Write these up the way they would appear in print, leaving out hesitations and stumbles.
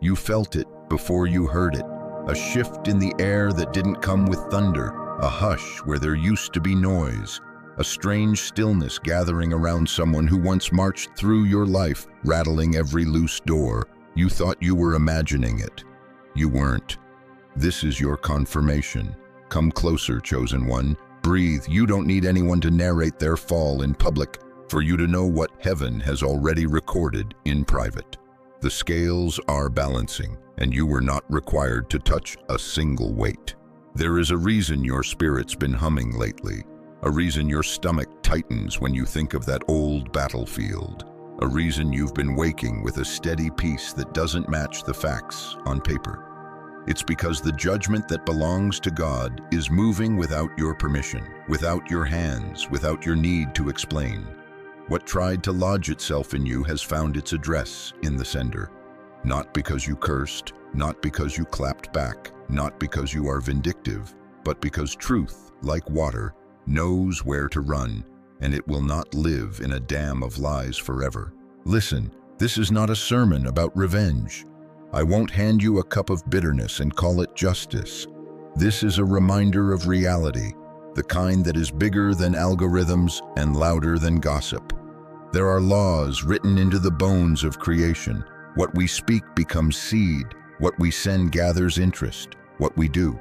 You felt it before you heard it. A shift in the air that didn't come with thunder, a hush where there used to be noise, a strange stillness gathering around someone who once marched through your life, rattling every loose door. You thought you were imagining it. You weren't. This is your confirmation. Come closer, chosen one. Breathe. You don't need anyone to narrate their fall in public for you to know what heaven has already recorded in private. The scales are balancing, and you were not required to touch a single weight. There is a reason your spirit's been humming lately, a reason your stomach tightens when you think of that old battlefield, a reason you've been waking with a steady peace that doesn't match the facts on paper. It's because the judgment that belongs to God is moving without your permission, without your hands, without your need to explain. What tried to lodge itself in you has found its address in the sender. Not because you cursed, not because you clapped back, not because you are vindictive, but because truth, like water, knows where to run, and it will not live in a dam of lies forever. Listen, this is not a sermon about revenge. I won't hand you a cup of bitterness and call it justice. This is a reminder of reality, the kind that is bigger than algorithms and louder than gossip. There are laws written into the bones of creation. What we speak becomes seed. What we send gathers interest. What we do.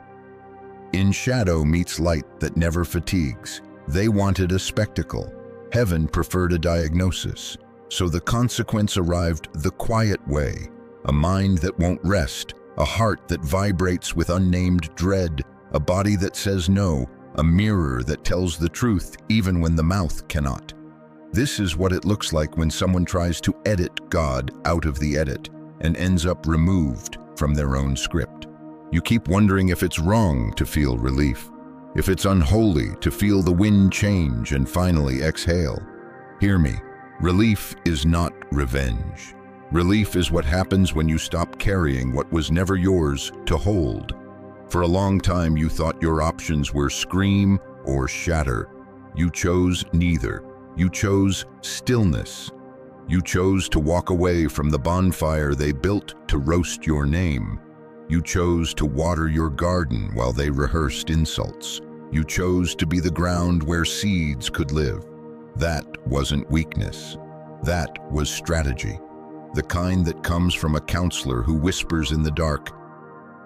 In shadow meets light that never fatigues. They wanted a spectacle. Heaven preferred a diagnosis. So the consequence arrived the quiet way. A mind that won't rest. A heart that vibrates with unnamed dread. A body that says no. A mirror that tells the truth even when the mouth cannot. This is what it looks like when someone tries to edit God out of the edit and ends up removed from their own script. You keep wondering if it's wrong to feel relief, if it's unholy to feel the wind change and finally exhale. Hear me, relief is not revenge. Relief is what happens when you stop carrying what was never yours to hold. For a long time you thought your options were scream or shatter. You chose neither. You chose stillness. You chose to walk away from the bonfire they built to roast your name. You chose to water your garden while they rehearsed insults. You chose to be the ground where seeds could live. That wasn't weakness. That was strategy. The kind that comes from a counselor who whispers in the dark,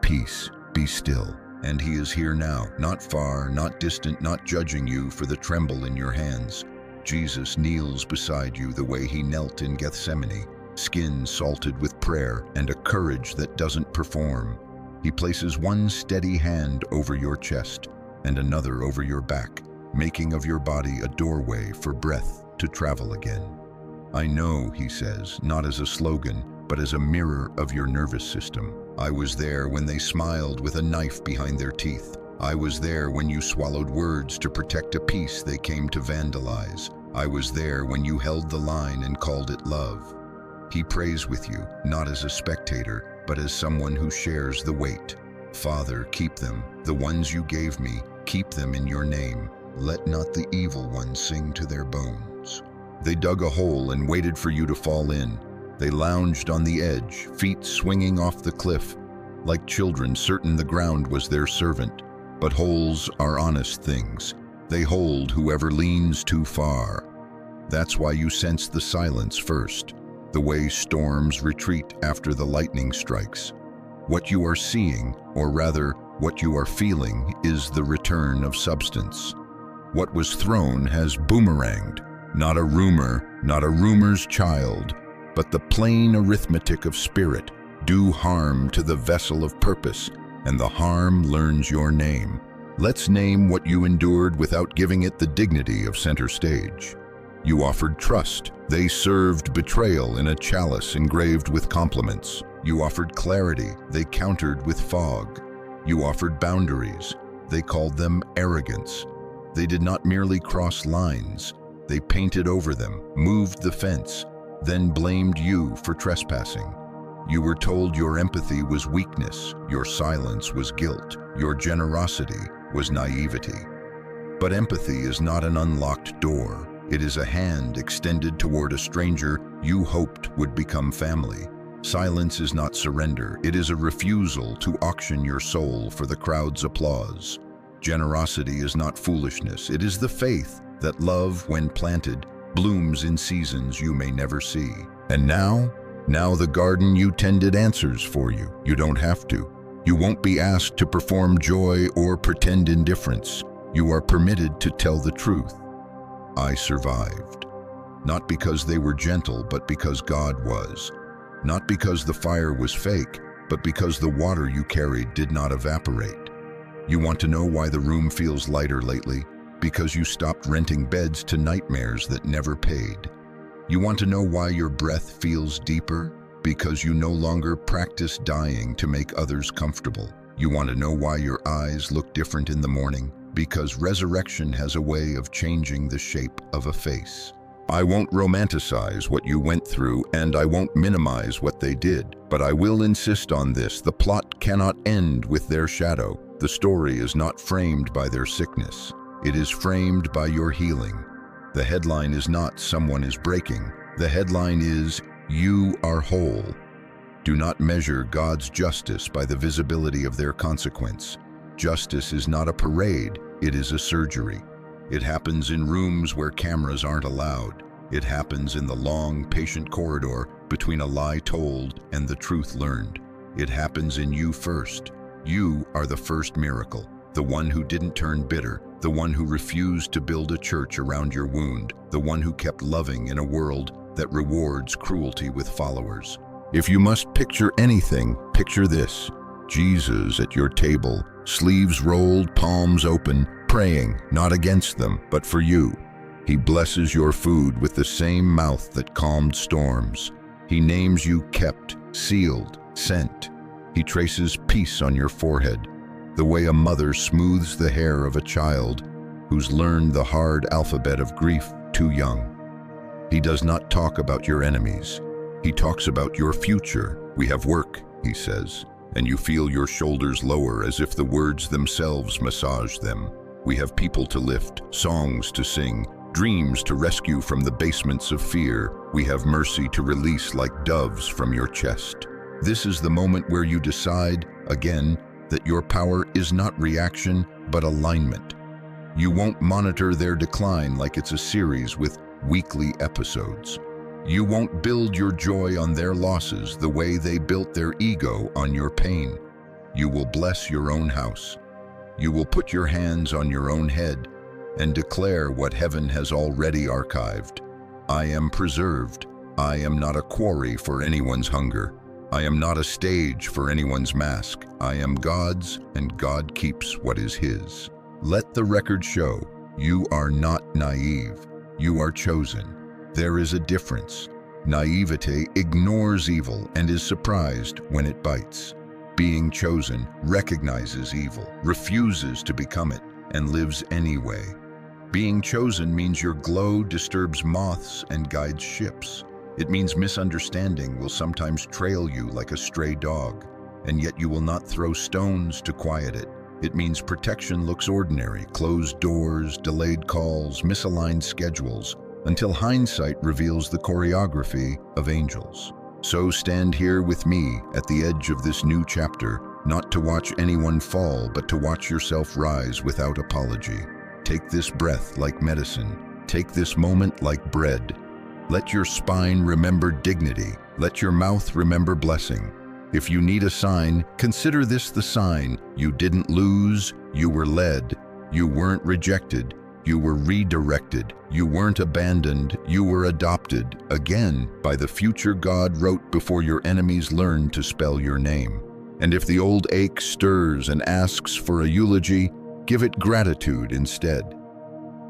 "Peace, be still." And he is here now, not far, not distant, not judging you for the tremble in your hands. Jesus kneels beside you the way he knelt in Gethsemane, skin salted with prayer and a courage that doesn't perform. He places one steady hand over your chest and another over your back, making of your body a doorway for breath to travel again. I know, he says, not as a slogan, but as a mirror of your nervous system. I was there when they smiled with a knife behind their teeth. I was there when you swallowed words to protect a peace they came to vandalize. I was there when you held the line and called it love. He prays with you, not as a spectator, but as someone who shares the weight. Father, keep them, the ones you gave me, keep them in your name. Let not the evil one sing to their bones. They dug a hole and waited for you to fall in. They lounged on the edge, feet swinging off the cliff, like children certain the ground was their servant. But holes are honest things. They hold whoever leans too far. That's why you sense the silence first, the way storms retreat after the lightning strikes. What you are seeing, or rather, what you are feeling, is the return of substance. What was thrown has boomeranged, not a rumor, not a rumor's child, but the plain arithmetic of spirit. Do harm to the vessel of purpose, and the harm learns your name. Let's name what you endured without giving it the dignity of center stage. You offered trust. They served betrayal in a chalice engraved with compliments. You offered clarity. They countered with fog. You offered boundaries. They called them arrogance. They did not merely cross lines. They painted over them, moved the fence, then blamed you for trespassing. You were told your empathy was weakness, your silence was guilt, your generosity was naivety. But empathy is not an unlocked door. It is a hand extended toward a stranger you hoped would become family. Silence is not surrender, it is a refusal to auction your soul for the crowd's applause. Generosity is not foolishness, it is the faith that love, when planted, blooms in seasons you may never see. And now the garden you tended answers for you. You don't have to. You won't be asked to perform joy or pretend indifference. You are permitted to tell the truth. I survived. Not because they were gentle, but because God was. Not because the fire was fake, but because the water you carried did not evaporate. You want to know why the room feels lighter lately? Because you stopped renting beds to nightmares that never paid. You want to know why your breath feels deeper? Because you no longer practice dying to make others comfortable. You want to know why your eyes look different in the morning? Because resurrection has a way of changing the shape of a face. I won't romanticize what you went through, and I won't minimize what they did, but I will insist on this: the plot cannot end with their shadow. The story is not framed by their sickness. It is framed by your healing. The headline is not "someone is breaking." The headline is "you are whole." Do not measure God's justice by the visibility of their consequence. Justice is not a parade, it is a surgery. It happens in rooms where cameras aren't allowed. It happens in the long, patient corridor between a lie told and the truth learned. It happens in you first. You are the first miracle, the one who didn't turn bitter, the one who refused to build a church around your wound, the one who kept loving in a world that rewards cruelty with followers. If you must picture anything, picture this: Jesus at your table, sleeves rolled, palms open, praying, not against them, but for you. He blesses your food with the same mouth that calmed storms. He names you kept, sealed, sent. He traces peace on your forehead, the way a mother smooths the hair of a child who's learned the hard alphabet of grief too young. He does not talk about your enemies. He talks about your future. We have work, he says, and you feel your shoulders lower as if the words themselves massage them. We have people to lift, songs to sing, dreams to rescue from the basements of fear. We have mercy to release like doves from your chest. This is the moment where you decide, again, that your power is not reaction, but alignment. You won't monitor their decline like it's a series with weekly episodes. You won't build your joy on their losses the way they built their ego on your pain. You will bless your own house. You will put your hands on your own head and declare what heaven has already archived. I am preserved. I am not a quarry for anyone's hunger. I am not a stage for anyone's mask. I am God's, and God keeps what is His. Let the record show you are not naive. You are chosen. There is a difference. Naivete ignores evil and is surprised when it bites. Being chosen recognizes evil, refuses to become it, and lives anyway. Being chosen means your glow disturbs moths and guides ships. It means misunderstanding will sometimes trail you like a stray dog, and yet you will not throw stones to quiet it. It means protection looks ordinary: closed doors, delayed calls, misaligned schedules, until hindsight reveals the choreography of angels. So stand here with me at the edge of this new chapter, not to watch anyone fall, but to watch yourself rise without apology. Take this breath like medicine. Take this moment like bread. Let your spine remember dignity. Let your mouth remember blessing. If you need a sign, consider this the sign. You didn't lose, you were led. You weren't rejected, you were redirected. You weren't abandoned, you were adopted, again, by the future God wrote before your enemies learned to spell your name. And if the old ache stirs and asks for a eulogy, give it gratitude instead.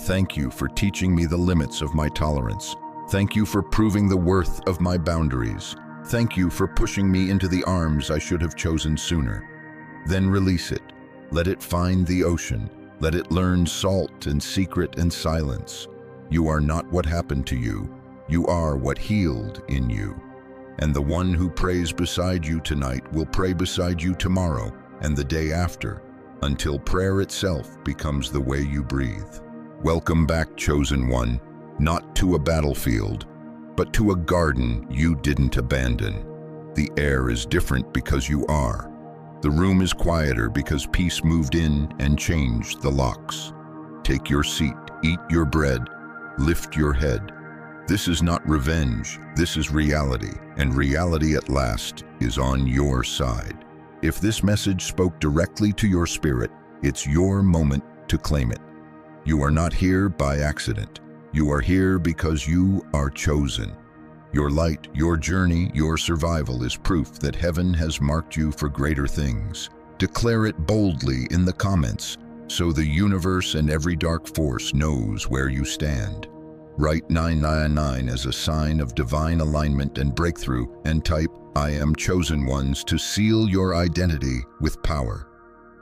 Thank you for teaching me the limits of my tolerance. Thank you for proving the worth of my boundaries. Thank you for pushing me into the arms I should have chosen sooner. Then release it. Let it find the ocean. Let it learn salt and secret and silence. You are not what happened to you. You are what healed in you. And the one who prays beside you tonight will pray beside you tomorrow and the day after, until prayer itself becomes the way you breathe. Welcome back, chosen one, not to a battlefield, but to a garden you didn't abandon. The air is different because you are. The room is quieter because peace moved in and changed the locks. Take your seat, eat your bread, lift your head. This is not revenge, this is reality, and reality at last is on your side. If this message spoke directly to your spirit, it's your moment to claim it. You are not here by accident. You are here because you are chosen. Your light, your journey, your survival is proof that heaven has marked you for greater things. Declare it boldly in the comments so the universe and every dark force knows where you stand. Write 999 as a sign of divine alignment and breakthrough and type "I am chosen ones" to seal your identity with power.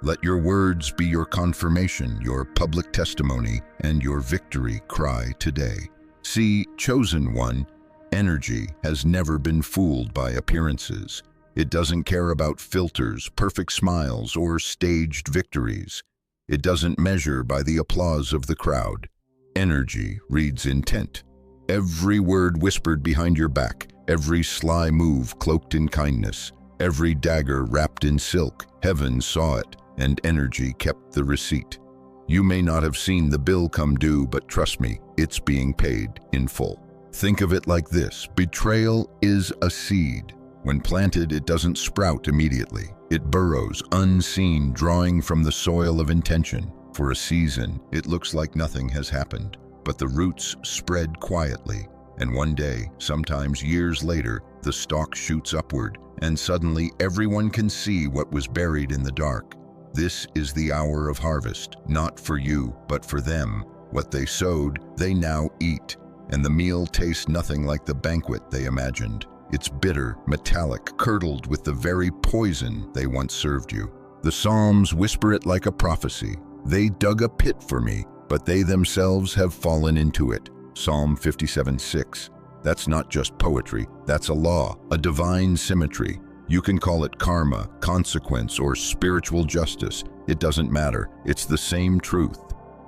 Let your words be your confirmation, your public testimony, and your victory cry today. See, chosen one, energy has never been fooled by appearances. It doesn't care about filters, perfect smiles, or staged victories. It doesn't measure by the applause of the crowd. Energy reads intent. Every word whispered behind your back, every sly move cloaked in kindness, every dagger wrapped in silk, heaven saw it, and energy kept the receipt. You may not have seen the bill come due, but trust me, it's being paid in full. Think of it like this: betrayal is a seed. When planted, it doesn't sprout immediately. It burrows, unseen, drawing from the soil of intention. For a season, it looks like nothing has happened, but the roots spread quietly, and one day, sometimes years later, the stalk shoots upward, and suddenly everyone can see what was buried in the dark. This is the hour of harvest, not for you, but for them. What they sowed, they now eat, and the meal tastes nothing like the banquet they imagined. It's bitter, metallic, curdled with the very poison they once served you. The Psalms whisper it like a prophecy. They dug a pit for me, but they themselves have fallen into it. Psalm 57:6. That's not just poetry, that's a law, a divine symmetry. You can call it karma, consequence, or spiritual justice. It doesn't matter, it's the same truth.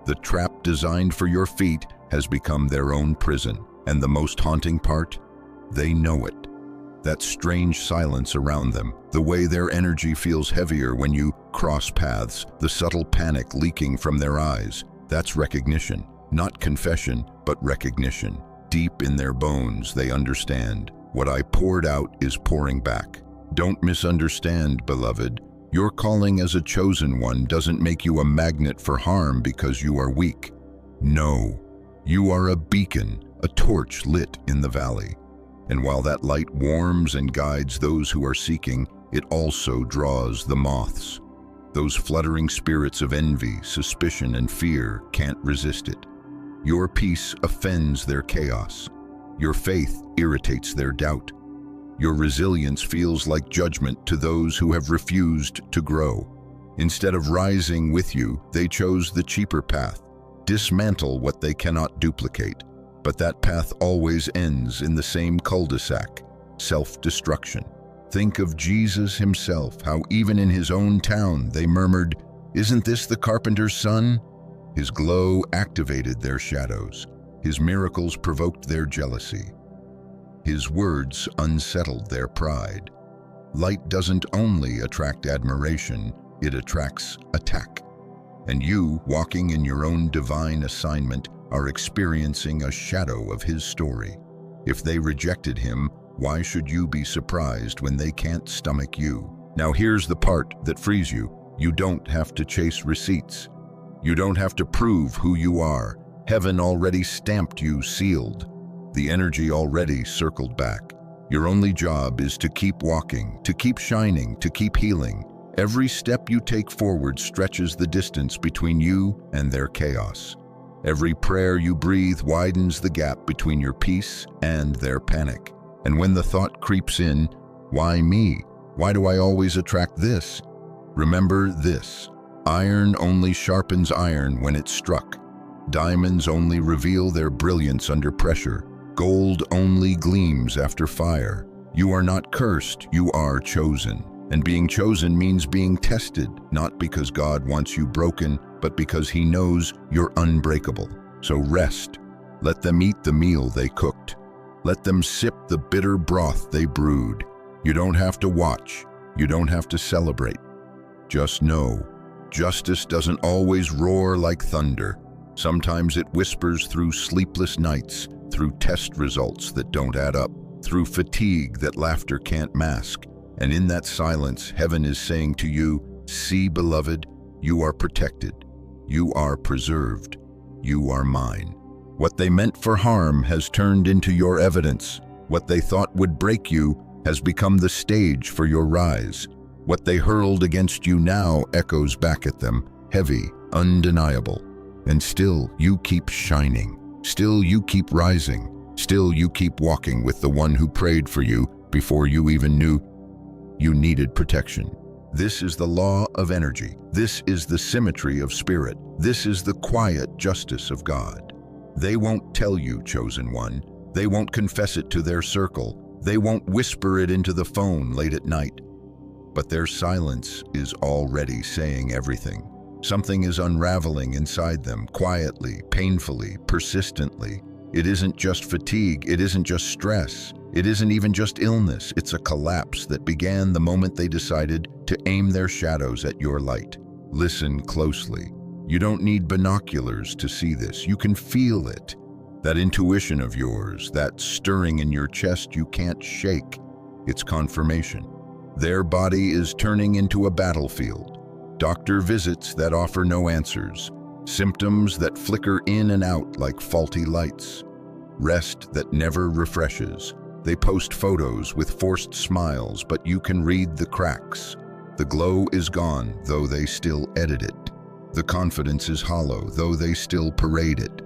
The trap designed for your feet has become their own prison. And the most haunting part? They know it. That strange silence around them, the way their energy feels heavier when you cross paths, the subtle panic leaking from their eyes, that's recognition. Not confession, but recognition. Deep in their bones, they understand. What I poured out is pouring back. Don't misunderstand, beloved. Your calling as a chosen one doesn't make you a magnet for harm because you are weak. No, you are a beacon, a torch lit in the valley. And while that light warms and guides those who are seeking, it also draws the moths. Those fluttering spirits of envy, suspicion, and fear can't resist it. Your peace offends their chaos. Your faith irritates their doubt. Your resilience feels like judgment to those who have refused to grow. Instead of rising with you, they chose the cheaper path. Dismantle what they cannot duplicate. But that path always ends in the same cul-de-sac, self-destruction. Think of Jesus himself, how even in his own town they murmured, "Isn't this the carpenter's son?" His glow activated their shadows. His miracles provoked their jealousy. His words unsettled their pride. Light doesn't only attract admiration, it attracts attack. And you, walking in your own divine assignment, are experiencing a shadow of his story. If they rejected him, why should you be surprised when they can't stomach you? Now here's the part that frees you. You don't have to chase receipts. You don't have to prove who you are. Heaven already stamped you sealed. The energy already circled back. Your only job is to keep walking, to keep shining, to keep healing. Every step you take forward stretches the distance between you and their chaos. Every prayer you breathe widens the gap between your peace and their panic. And when the thought creeps in, why me? Why do I always attract this? Remember this: iron only sharpens iron when it's struck. Diamonds only reveal their brilliance under pressure. Gold only gleams after fire. You are not cursed, you are chosen. And being chosen means being tested, not because God wants you broken, but because he knows you're unbreakable. So rest. Let them eat the meal they cooked. Let them sip the bitter broth they brewed. You don't have to watch. You don't have to celebrate. Just know, justice doesn't always roar like thunder. Sometimes it whispers through sleepless nights, through test results that don't add up, through fatigue that laughter can't mask. And in that silence, heaven is saying to you, see, beloved, you are protected. You are preserved. You are mine. What they meant for harm has turned into your evidence. What they thought would break you has become the stage for your rise. What they hurled against you now echoes back at them, heavy, undeniable. And still you keep shining. Still you keep rising. Still you keep walking with the one who prayed for you before you even knew you needed protection. This is the law of energy. This is the symmetry of spirit. This is the quiet justice of God. They won't tell you, chosen one. They won't confess it to their circle. They won't whisper it into the phone late at night. But their silence is already saying everything. Something is unraveling inside them, quietly, painfully, persistently. It isn't just fatigue. It isn't just stress. It isn't even just illness. It's a collapse that began the moment they decided to aim their shadows at your light. Listen closely. You don't need binoculars to see this. You can feel it. That intuition of yours, that stirring in your chest you can't shake. It's confirmation. Their body is turning into a battlefield. Doctor visits that offer no answers. Symptoms that flicker in and out like faulty lights. Rest that never refreshes. They post photos with forced smiles, but you can read the cracks. The glow is gone, though they still edit it. The confidence is hollow, though they still parade it.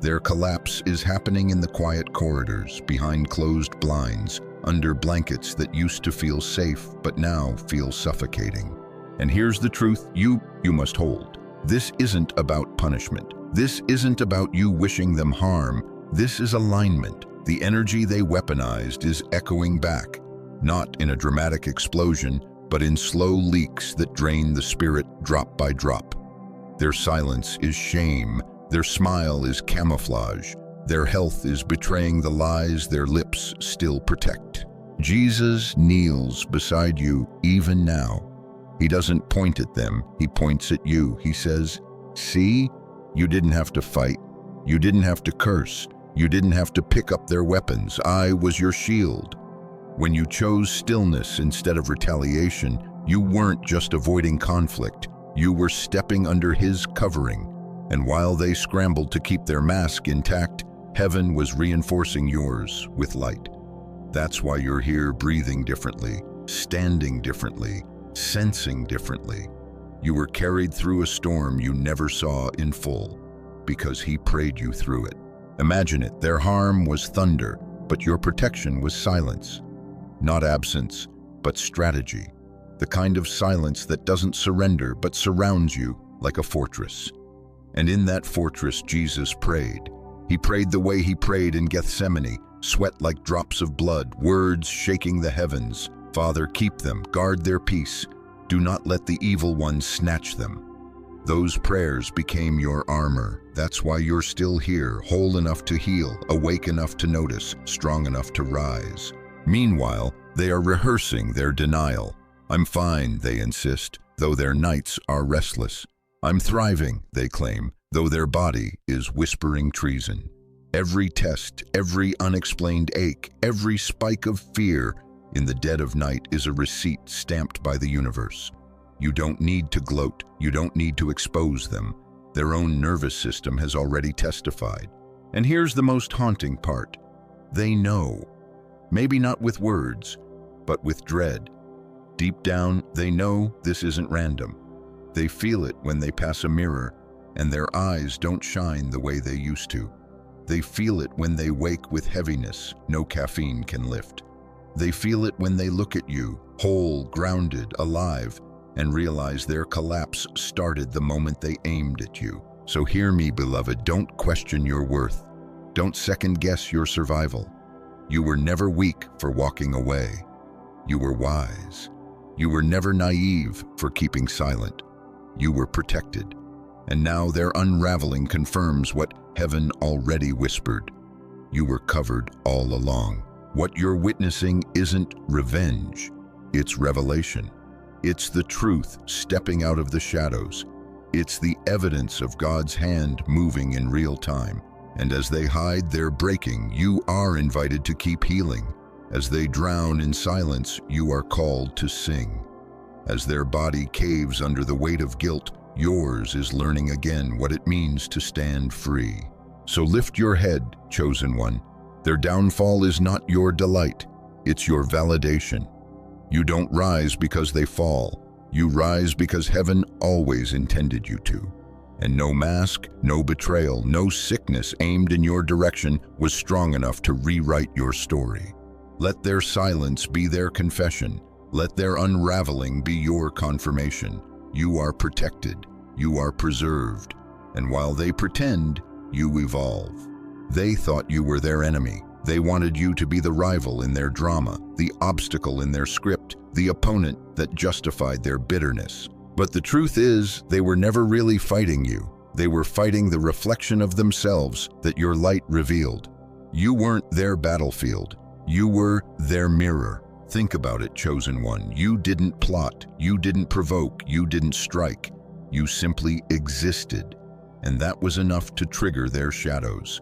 Their collapse is happening in the quiet corridors, behind closed blinds, under blankets that used to feel safe, but now feel suffocating. And here's the truth you must hold. This isn't about punishment. This isn't about you wishing them harm. This is alignment. The energy they weaponized is echoing back, not in a dramatic explosion, but in slow leaks that drain the spirit drop by drop. Their silence is shame. Their smile is camouflage. Their health is betraying the lies their lips still protect. Jesus kneels beside you even now. He doesn't point at them, he points at you. He says, see, you didn't have to fight. You didn't have to curse. You didn't have to pick up their weapons. I was your shield. When you chose stillness instead of retaliation, you weren't just avoiding conflict. You were stepping under his covering. And while they scrambled to keep their mask intact, heaven was reinforcing yours with light. That's why you're here, breathing differently, standing differently, sensing differently. You were carried through a storm you never saw in full, because he prayed you through it. Imagine it, their harm was thunder, but your protection was silence. Not absence, but strategy. The kind of silence that doesn't surrender, but surrounds you like a fortress. And in that fortress, Jesus prayed. He prayed the way he prayed in Gethsemane, sweat like drops of blood, words shaking the heavens. Father, keep them, guard their peace. Do not let the evil one snatch them. Those prayers became your armor. That's why you're still here, whole enough to heal, awake enough to notice, strong enough to rise. Meanwhile, they are rehearsing their denial. I'm fine, they insist, though their nights are restless. I'm thriving, they claim, though their body is whispering treason. Every test, every unexplained ache, every spike of fear in the dead of night is a receipt stamped by the universe. You don't need to gloat. You don't need to expose them. Their own nervous system has already testified. And here's the most haunting part. They know. Maybe not with words, but with dread. Deep down, they know this isn't random. They feel it when they pass a mirror, and their eyes don't shine the way they used to. They feel it when they wake with heaviness no caffeine can lift. They feel it when they look at you, whole, grounded, alive, and realize their collapse started the moment they aimed at you. So hear me, beloved, don't question your worth. Don't second-guess your survival. You were never weak for walking away. You were wise. You were never naive for keeping silent. You were protected. And now their unraveling confirms what heaven already whispered. You were covered all along. What you're witnessing isn't revenge, it's revelation. It's the truth stepping out of the shadows. It's the evidence of God's hand moving in real time. And as they hide their breaking, you are invited to keep healing. As they drown in silence, you are called to sing. As their body caves under the weight of guilt, yours is learning again what it means to stand free. So lift your head, chosen one. Their downfall is not your delight, it's your validation. You don't rise because they fall. You rise because heaven always intended you to. And no mask, no betrayal, no sickness aimed in your direction was strong enough to rewrite your story. Let their silence be their confession. Let their unraveling be your confirmation. You are protected. You are preserved. And while they pretend, you evolve. They thought you were their enemy. They wanted you to be the rival in their drama, the obstacle in their script, the opponent that justified their bitterness. But the truth is, they were never really fighting you. They were fighting the reflection of themselves that your light revealed. You weren't their battlefield. You were their mirror. Think about it, chosen one. You didn't plot. You didn't provoke. You didn't strike. You simply existed. And that was enough to trigger their shadows.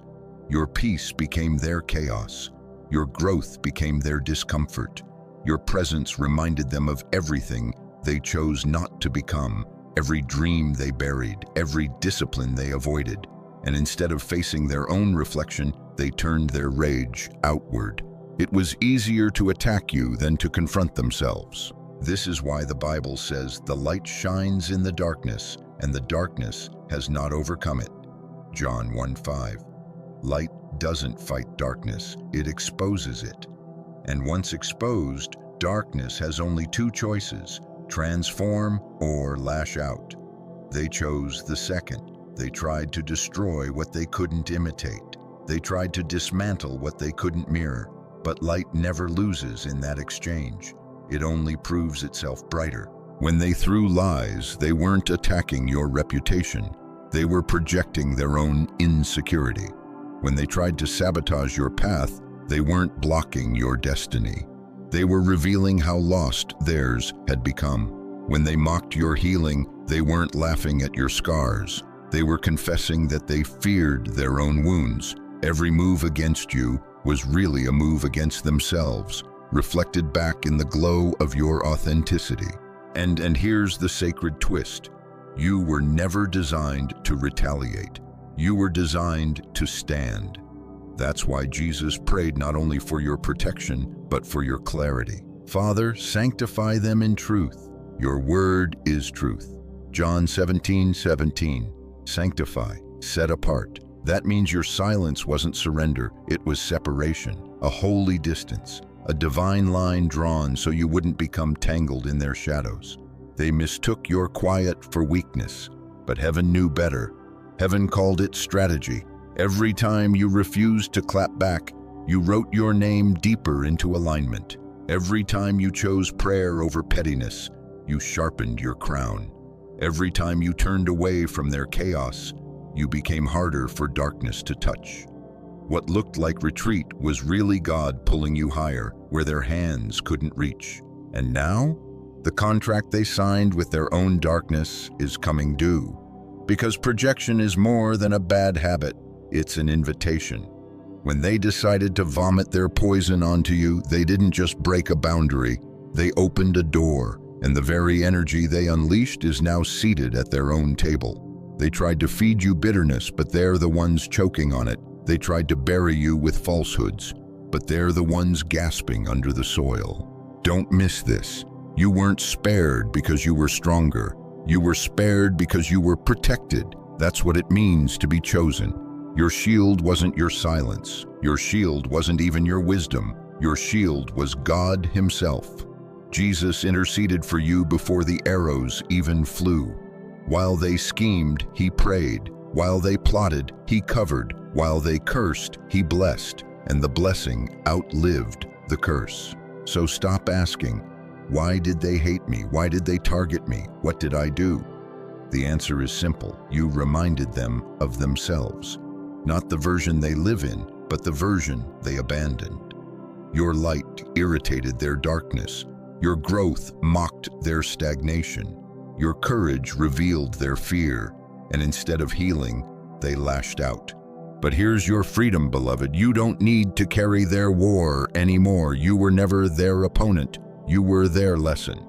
Your peace became their chaos. Your growth became their discomfort. Your presence reminded them of everything they chose not to become, every dream they buried, every discipline they avoided. And instead of facing their own reflection, they turned their rage outward. It was easier to attack you than to confront themselves. This is why the Bible says the light shines in the darkness, and the darkness has not overcome it. John 1:5. Light doesn't fight darkness, it exposes it. And once exposed, darkness has only two choices: transform or lash out. They chose the second. They tried to destroy what they couldn't imitate. They tried to dismantle what they couldn't mirror. But light never loses in that exchange. It only proves itself brighter. When they threw lies, they weren't attacking your reputation. They were projecting their own insecurity. When they tried to sabotage your path, they weren't blocking your destiny. They were revealing how lost theirs had become. When they mocked your healing, they weren't laughing at your scars. They were confessing that they feared their own wounds. Every move against you was really a move against themselves, reflected back in the glow of your authenticity. And here's the sacred twist. You were never designed to retaliate. You were designed to stand. That's why Jesus prayed not only for your protection, but for your clarity. Father, sanctify them in truth. Your word is truth. John 17:17. Sanctify, set apart. That means your silence wasn't surrender, it was separation, a holy distance, a divine line drawn so you wouldn't become tangled in their shadows. They mistook your quiet for weakness, but heaven knew better. Heaven called it strategy. Every time you refused to clap back, you wrote your name deeper into alignment. Every time you chose prayer over pettiness, you sharpened your crown. Every time you turned away from their chaos, you became harder for darkness to touch. What looked like retreat was really God pulling you higher, where their hands couldn't reach. And now, the contract they signed with their own darkness is coming due. Because projection is more than a bad habit, it's an invitation. When they decided to vomit their poison onto you, they didn't just break a boundary, they opened a door, and the very energy they unleashed is now seated at their own table. They tried to feed you bitterness, but they're the ones choking on it. They tried to bury you with falsehoods, but they're the ones gasping under the soil. Don't miss this. You weren't spared because you were stronger. You were spared because you were protected. That's what it means to be chosen. Your shield wasn't your silence. Your shield wasn't even your wisdom. Your shield was God Himself. Jesus interceded for you before the arrows even flew. While they schemed, He prayed. While they plotted, He covered. While they cursed, He blessed. And the blessing outlived the curse. So stop asking, why did they hate me? Why did they target me? What did I do? The answer is simple. You reminded them of themselves. Not the version they live in, but the version they abandoned. Your light irritated their darkness. Your growth mocked their stagnation. Your courage revealed their fear, and instead of healing, they lashed out. But here's your freedom, beloved. You don't need to carry their war anymore. You were never their opponent. You were their lesson.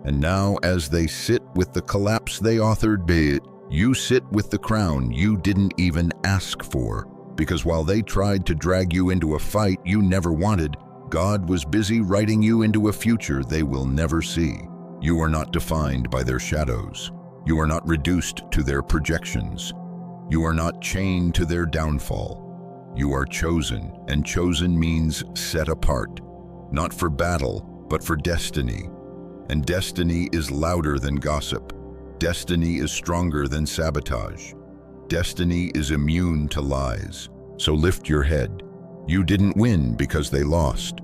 And now, as they sit with the collapse they authored, you sit with the crown you didn't even ask for. Because while they tried to drag you into a fight you never wanted, God was busy writing you into a future they will never see. You are not defined by their shadows. You are not reduced to their projections. You are not chained to their downfall. You are chosen, and chosen means set apart, not for battle, but for destiny. And destiny is louder than gossip. Destiny is stronger than sabotage. Destiny is immune to lies. So lift your head. You didn't win because they lost.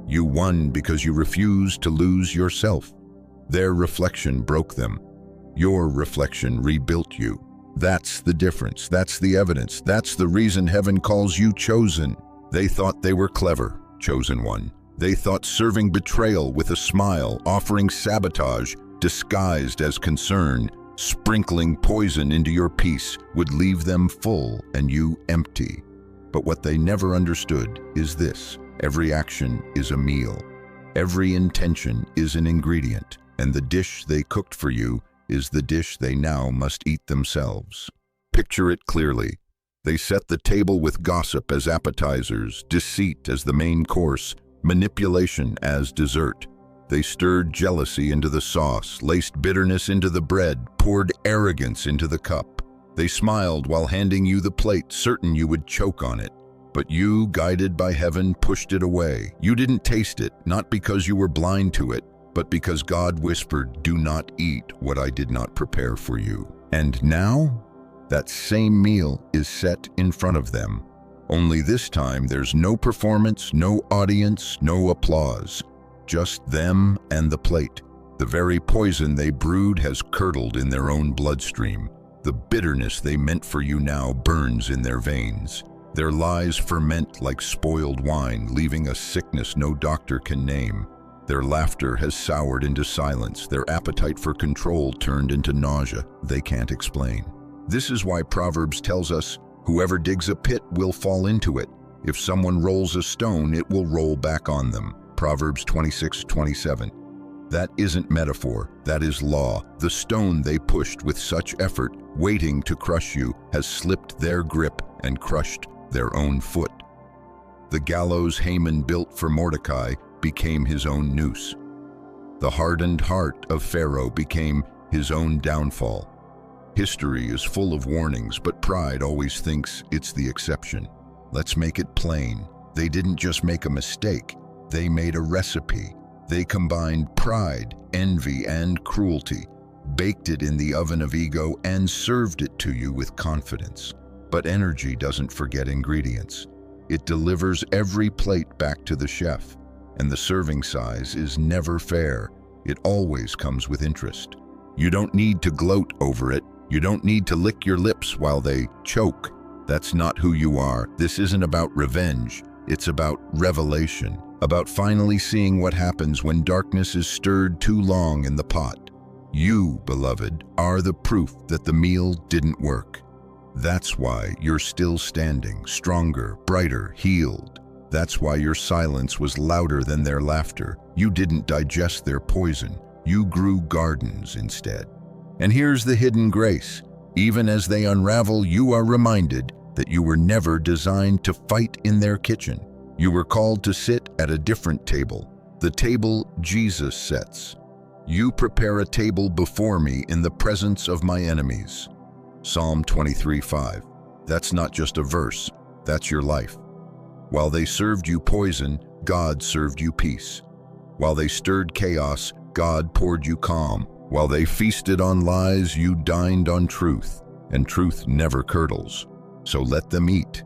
You won because you refused to lose yourself. Their reflection broke them. Your reflection rebuilt you. That's the difference. That's the evidence. That's the reason heaven calls you chosen. They thought they were clever, chosen one. They thought serving betrayal with a smile, offering sabotage disguised as concern, sprinkling poison into your peace would leave them full and you empty. But what they never understood is this: every action is a meal. Every intention is an ingredient, and the dish they cooked for you is the dish they now must eat themselves. Picture it clearly. They set the table with gossip as appetizers, deceit as the main course, manipulation as dessert. They stirred jealousy into the sauce, laced bitterness into the bread, poured arrogance into the cup. They smiled while handing you the plate, certain you would choke on it. But you, guided by heaven, pushed it away. You didn't taste it, not because you were blind to it, but because God whispered, "Do not eat what I did not prepare for you." And now, that same meal is set in front of them. Only this time there's no performance, no audience, no applause. Just them and the plate. The very poison they brewed has curdled in their own bloodstream. The bitterness they meant for you now burns in their veins. Their lies ferment like spoiled wine, leaving a sickness no doctor can name. Their laughter has soured into silence. Their appetite for control turned into nausea they can't explain. This is why Proverbs tells us, whoever digs a pit will fall into it. If someone rolls a stone, it will roll back on them. Proverbs 26:27. That isn't metaphor, that is law. The stone they pushed with such effort, waiting to crush you, has slipped their grip and crushed their own foot. The gallows Haman built for Mordecai became his own noose. The hardened heart of Pharaoh became his own downfall. History is full of warnings, but pride always thinks it's the exception. Let's make it plain. They didn't just make a mistake, they made a recipe. They combined pride, envy, and cruelty, baked it in the oven of ego, and served it to you with confidence. But energy doesn't forget ingredients. It delivers every plate back to the chef, and the serving size is never fair. It always comes with interest. You don't need to gloat over it. You don't need to lick your lips while they choke. That's not who you are. This isn't about revenge. It's about revelation, about finally seeing what happens when darkness is stirred too long in the pot. You, beloved, are the proof that the meal didn't work. That's why you're still standing, stronger, brighter, healed. That's why your silence was louder than their laughter. You didn't digest their poison. You grew gardens instead. And here's the hidden grace. Even as they unravel, you are reminded that you were never designed to fight in their kitchen. You were called to sit at a different table, the table Jesus sets. You prepare a table before me in the presence of my enemies. Psalm 23:5. That's not just a verse, that's your life. While they served you poison, God served you peace. While they stirred chaos, God poured you calm. While they feasted on lies, you dined on truth, and truth never curdles. So let them eat.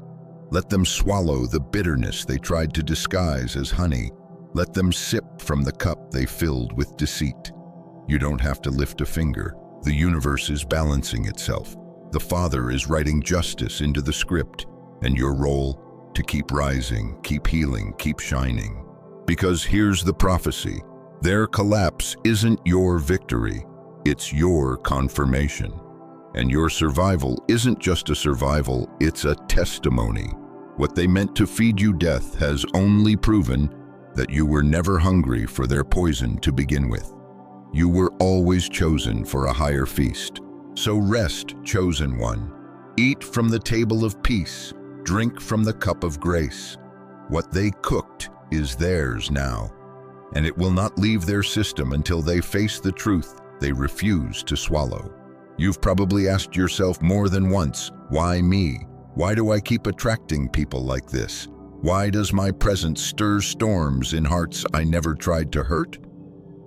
Let them swallow the bitterness they tried to disguise as honey. Let them sip from the cup they filled with deceit. You don't have to lift a finger. The universe is balancing itself. The Father is writing justice into the script, and your role? To keep rising, keep healing, keep shining. Because here's the prophecy. Their collapse isn't your victory, it's your confirmation. And your survival isn't just a survival, it's a testimony. What they meant to feed you death has only proven that you were never hungry for their poison to begin with. You were always chosen for a higher feast. So rest, chosen one. Eat from the table of peace. Drink from the cup of grace. What they cooked is theirs now, and it will not leave their system until they face the truth they refuse to swallow. You've probably asked yourself more than once, why me? Why do I keep attracting people like this? Why does my presence stir storms in hearts I never tried to hurt?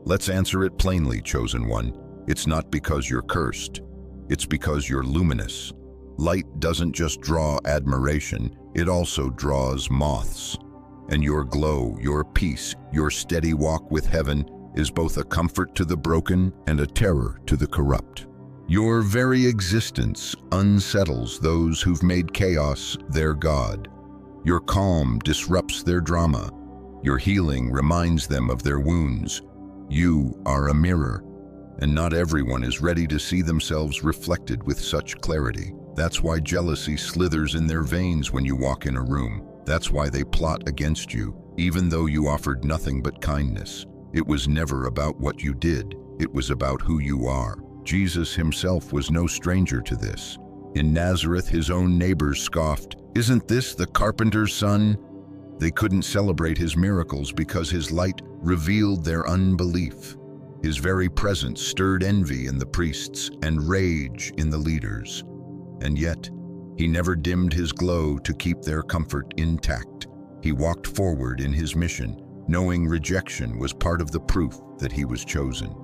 Let's answer it plainly, chosen one. It's not because you're cursed. It's because you're luminous. Light doesn't just draw admiration, it also draws moths. And your glow, your peace, your steady walk with heaven is both a comfort to the broken and a terror to the corrupt. Your very existence unsettles those who've made chaos their god. Your calm disrupts their drama. Your healing reminds them of their wounds. You are a mirror, and not everyone is ready to see themselves reflected with such clarity. That's why jealousy slithers in their veins when you walk in a room. That's why they plot against you, even though you offered nothing but kindness. It was never about what you did, it was about who you are. Jesus himself was no stranger to this. In Nazareth, his own neighbors scoffed, "Isn't this the carpenter's son?" They couldn't celebrate his miracles because his light revealed their unbelief. His very presence stirred envy in the priests and rage in the leaders. And yet, he never dimmed his glow to keep their comfort intact. He walked forward in his mission, knowing rejection was part of the proof that he was chosen.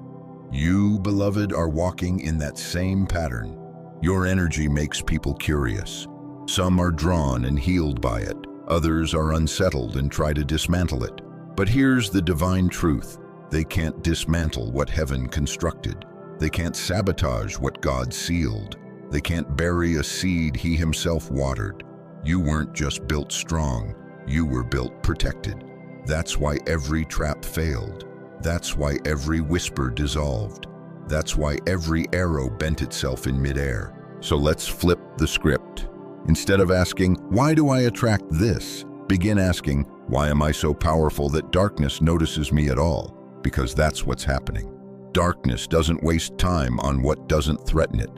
You, beloved, are walking in that same pattern. Your energy makes people curious. Some are drawn and healed by it. Others are unsettled and try to dismantle it. But here's the divine truth. They can't dismantle what heaven constructed. They can't sabotage what God sealed. They can't bury a seed he himself watered. You weren't just built strong, you were built protected. That's why every trap failed. That's why every whisper dissolved. That's why every arrow bent itself in midair. So let's flip the script. Instead of asking, why do I attract this? Begin asking, why am I so powerful that darkness notices me at all? Because that's what's happening. Darkness doesn't waste time on what doesn't threaten it.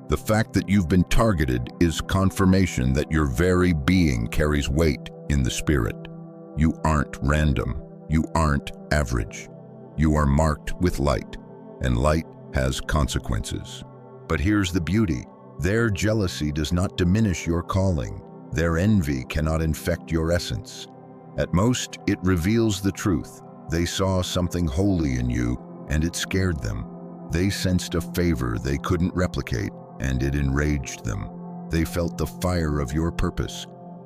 The fact that you've been targeted is confirmation that your very being carries weight in the spirit. You aren't random. You aren't average. You are marked with light, and light has consequences. But here's the beauty. Their jealousy does not diminish your calling. Their envy cannot infect your essence. At most, it reveals the truth. They saw something holy in you, and it scared them. They sensed a favor they couldn't replicate, and it enraged them. They felt the fire of your purpose,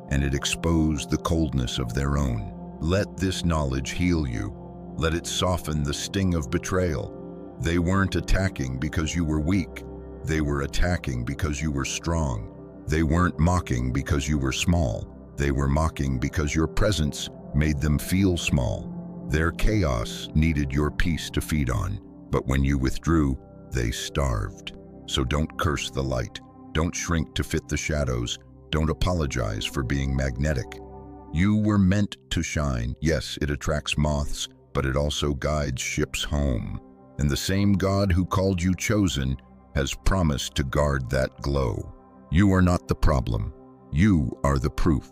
and it exposed the coldness of their own. Let this knowledge heal you. Let it soften the sting of betrayal. They weren't attacking because you were weak. They were attacking because you were strong. They weren't mocking because you were small. They were mocking because your presence made them feel small. Their chaos needed your peace to feed on, but when you withdrew, they starved. So don't curse the light. Don't shrink to fit the shadows. Don't apologize for being magnetic. You were meant to shine. Yes, it attracts moths, but it also guides ships home. And the same God who called you chosen has promised to guard that glow. You are not the problem. You are the proof.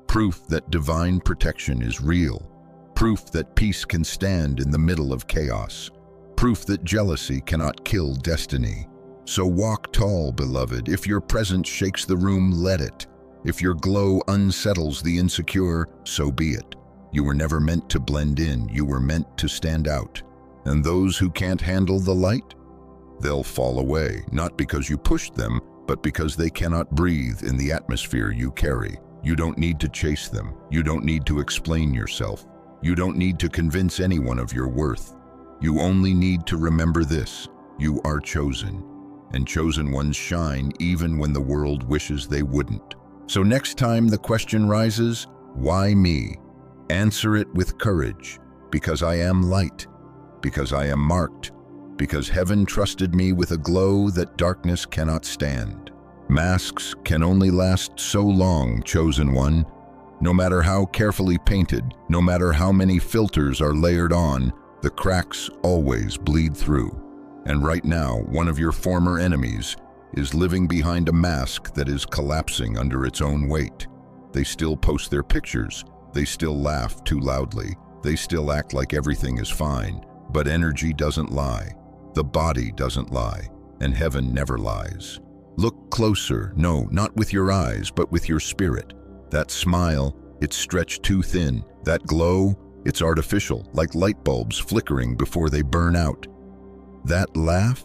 Proof that divine protection is real. Proof that peace can stand in the middle of chaos. Proof that jealousy cannot kill destiny. So walk tall, beloved. If your presence shakes the room, let it. If your glow unsettles the insecure, so be it. You were never meant to blend in. You were meant to stand out. And those who can't handle the light, they'll fall away, not because you pushed them, but because they cannot breathe in the atmosphere you carry. You don't need to chase them. You don't need to explain yourself. You don't need to convince anyone of your worth. You only need to remember this: you are chosen, and chosen ones shine even when the world wishes they wouldn't. So next time the question rises, why me? Answer it with courage, because I am light, because I am marked, because heaven trusted me with a glow that darkness cannot stand. Masks can only last so long, chosen one. No matter how carefully painted, no matter how many filters are layered on, the cracks always bleed through. And right now, one of your former enemies is living behind a mask that is collapsing under its own weight. They still post their pictures, they still laugh too loudly, they still act like everything is fine. But energy doesn't lie, the body doesn't lie, and heaven never lies. Look closer, no, not with your eyes, but with your spirit. That smile, it's stretched too thin. That glow, it's artificial, like light bulbs flickering before they burn out. That laugh,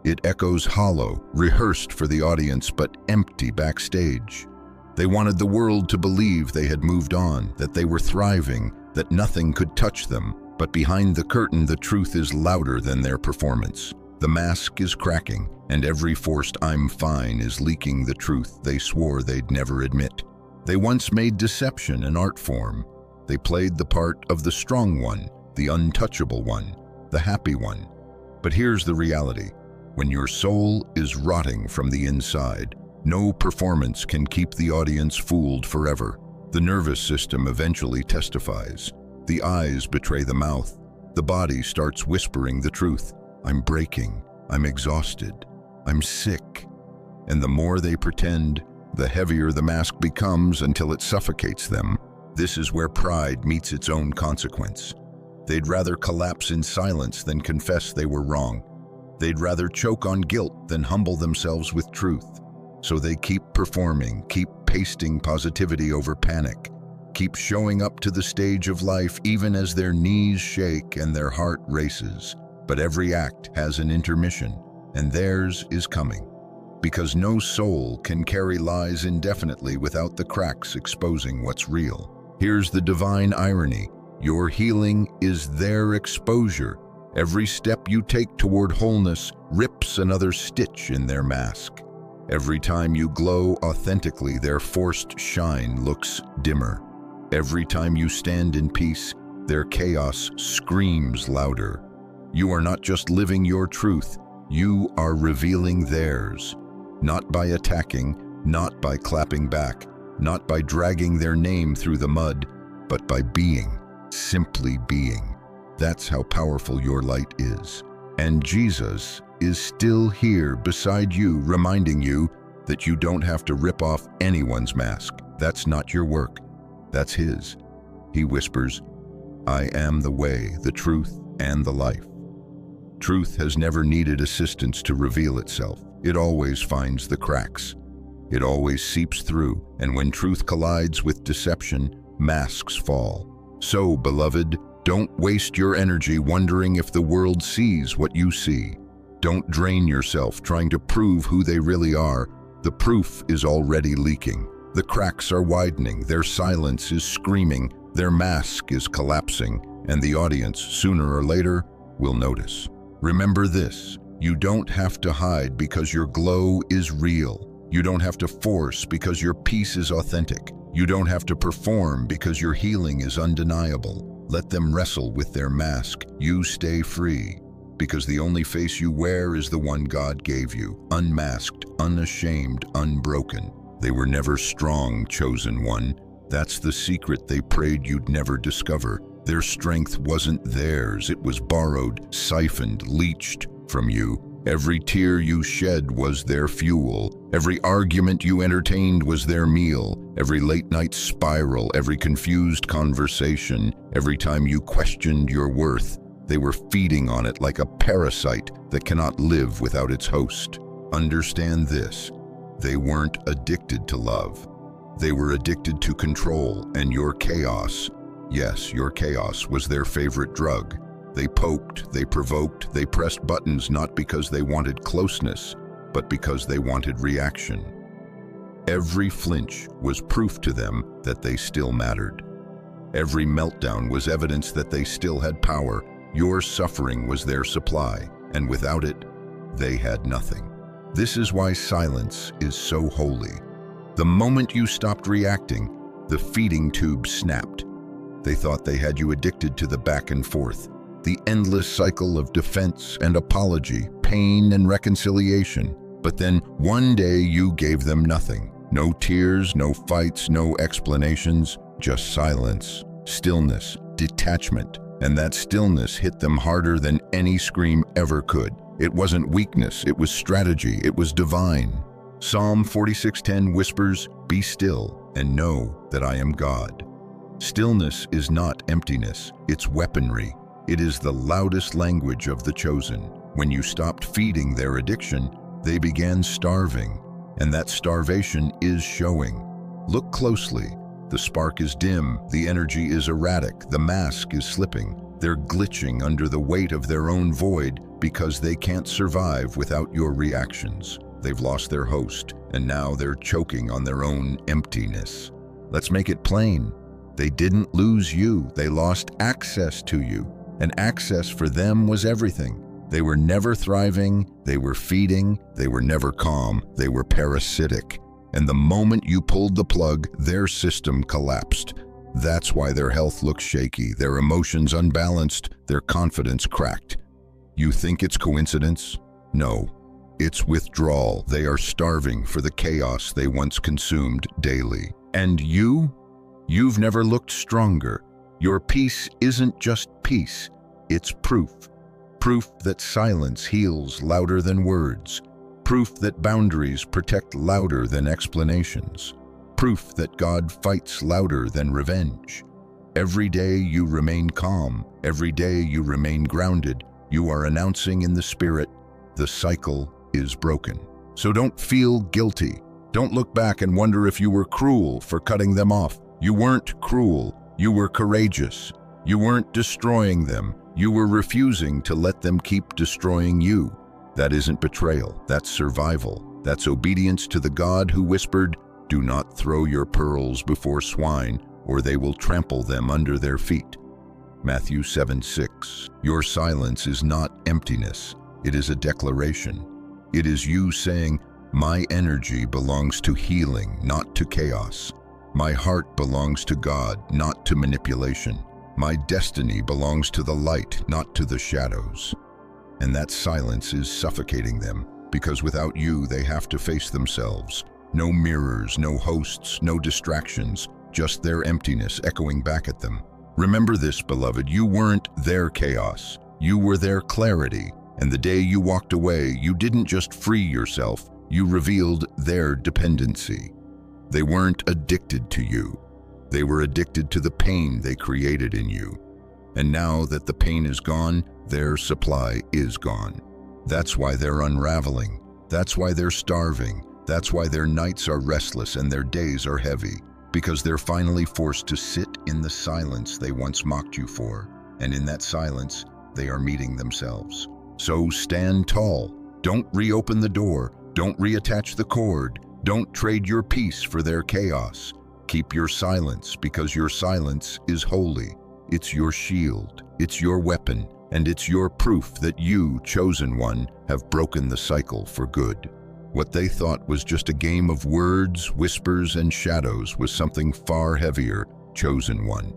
it echoes hollow, rehearsed for the audience, but empty backstage. They wanted the world to believe they had moved on, that they were thriving, that nothing could touch them. But behind the curtain, the truth is louder than their performance. The mask is cracking, and every forced "I'm fine" is leaking the truth they swore they'd never admit. They once made deception an art form. They played the part of the strong one, the untouchable one, the happy one. But here's the reality. When your soul is rotting from the inside, no performance can keep the audience fooled forever. The nervous system eventually testifies. The eyes betray the mouth. The body starts whispering the truth. I'm breaking. I'm exhausted. I'm sick. And the more they pretend, the heavier the mask becomes until it suffocates them. This is where pride meets its own consequence. They'd rather collapse in silence than confess they were wrong. They'd rather choke on guilt than humble themselves with truth. So they keep performing, keep pasting positivity over panic, keep showing up to the stage of life even as their knees shake and their heart races. But every act has an intermission, and theirs is coming. Because no soul can carry lies indefinitely without the cracks exposing what's real. Here's the divine irony. Your healing is their exposure. Every step you take toward wholeness rips another stitch in their mask. Every time you glow authentically, their forced shine looks dimmer. Every time you stand in peace, their chaos screams louder. You are not just living your truth, you are revealing theirs. Not by attacking, not by clapping back, not by dragging their name through the mud, but by being, simply being. That's how powerful your light is. And Jesus is still here beside you, reminding you that you don't have to rip off anyone's mask. That's not your work. That's His. He whispers, I am the way, the truth, and the life. Truth has never needed assistance to reveal itself. It always finds the cracks. It always seeps through, and when truth collides with deception, masks fall. So, beloved, don't waste your energy wondering if the world sees what you see. Don't drain yourself trying to prove who they really are. The proof is already leaking. The cracks are widening, their silence is screaming, their mask is collapsing, and the audience, sooner or later, will notice. Remember this, you don't have to hide because your glow is real. You don't have to force because your peace is authentic. You don't have to perform because your healing is undeniable. Let them wrestle with their mask. You stay free, because the only face you wear is the one God gave you, unmasked, unashamed, unbroken. They were never strong, chosen one. That's the secret they prayed you'd never discover. Their strength wasn't theirs. It was borrowed, siphoned, leached from you. Every tear you shed was their fuel. Every argument you entertained was their meal. Every late-night spiral, every confused conversation, every time you questioned your worth, they were feeding on it like a parasite that cannot live without its host. Understand this. They weren't addicted to love. They were addicted to control, and your chaos, yes, your chaos, was their favorite drug. They poked, they provoked, they pressed buttons not because they wanted closeness, but because they wanted reaction. Every flinch was proof to them that they still mattered. Every meltdown was evidence that they still had power. Your suffering was their supply, and without it, they had nothing. This is why silence is so holy. The moment you stopped reacting, the feeding tube snapped. They thought they had you addicted to the back and forth, the endless cycle of defense and apology, pain and reconciliation. But then one day you gave them nothing. No tears, no fights, no explanations, just silence, stillness, detachment. And that stillness hit them harder than any scream ever could. It wasn't weakness, it was strategy, it was divine. Psalm 46:10 whispers, "Be still and know that I am God." Stillness is not emptiness, it's weaponry. It is the loudest language of the chosen. When you stopped feeding their addiction, they began starving, and that starvation is showing. Look closely. The spark is dim, the energy is erratic, the mask is slipping. They're glitching under the weight of their own void because they can't survive without your reactions. They've lost their host, and now they're choking on their own emptiness. Let's make it plain. They didn't lose you, they lost access to you, and access for them was everything. They were never thriving, they were feeding, they were never calm, they were parasitic. And the moment you pulled the plug, their system collapsed. That's why their health looks shaky, their emotions unbalanced, their confidence cracked. You think it's coincidence? No, it's withdrawal. They are starving for the chaos they once consumed daily. And you've never looked stronger. Your peace isn't just peace, it's proof. Proof that silence heals louder than words. Proof that boundaries protect louder than explanations. Proof that God fights louder than revenge. Every day you remain calm, every day you remain grounded, you are announcing in the spirit, the cycle is broken. So don't feel guilty. Don't look back and wonder if you were cruel for cutting them off. You weren't cruel, you were courageous. You weren't destroying them, you were refusing to let them keep destroying you. That isn't betrayal, that's survival. That's obedience to the God who whispered, "Do not throw your pearls before swine, or they will trample them under their feet." Matthew 7:6. Your silence is not emptiness, it is a declaration. It is you saying, "My energy belongs to healing, not to chaos. My heart belongs to God, not to manipulation. My destiny belongs to the light, not to the shadows." And that silence is suffocating them, because without you, they have to face themselves. No mirrors, no hosts, no distractions, just their emptiness echoing back at them. Remember this, beloved, you weren't their chaos, you were their clarity. And the day you walked away, you didn't just free yourself, you revealed their dependency. They weren't addicted to you. They were addicted to the pain they created in you. And now that the pain is gone, their supply is gone. That's why they're unraveling. That's why they're starving. That's why their nights are restless and their days are heavy. Because they're finally forced to sit in the silence they once mocked you for. And in that silence, they are meeting themselves. So stand tall. Don't reopen the door. Don't reattach the cord. Don't trade your peace for their chaos. Keep your silence, because your silence is holy. It's your shield, it's your weapon, and it's your proof that you, chosen one, have broken the cycle for good. What they thought was just a game of words, whispers, and shadows was something far heavier, chosen one.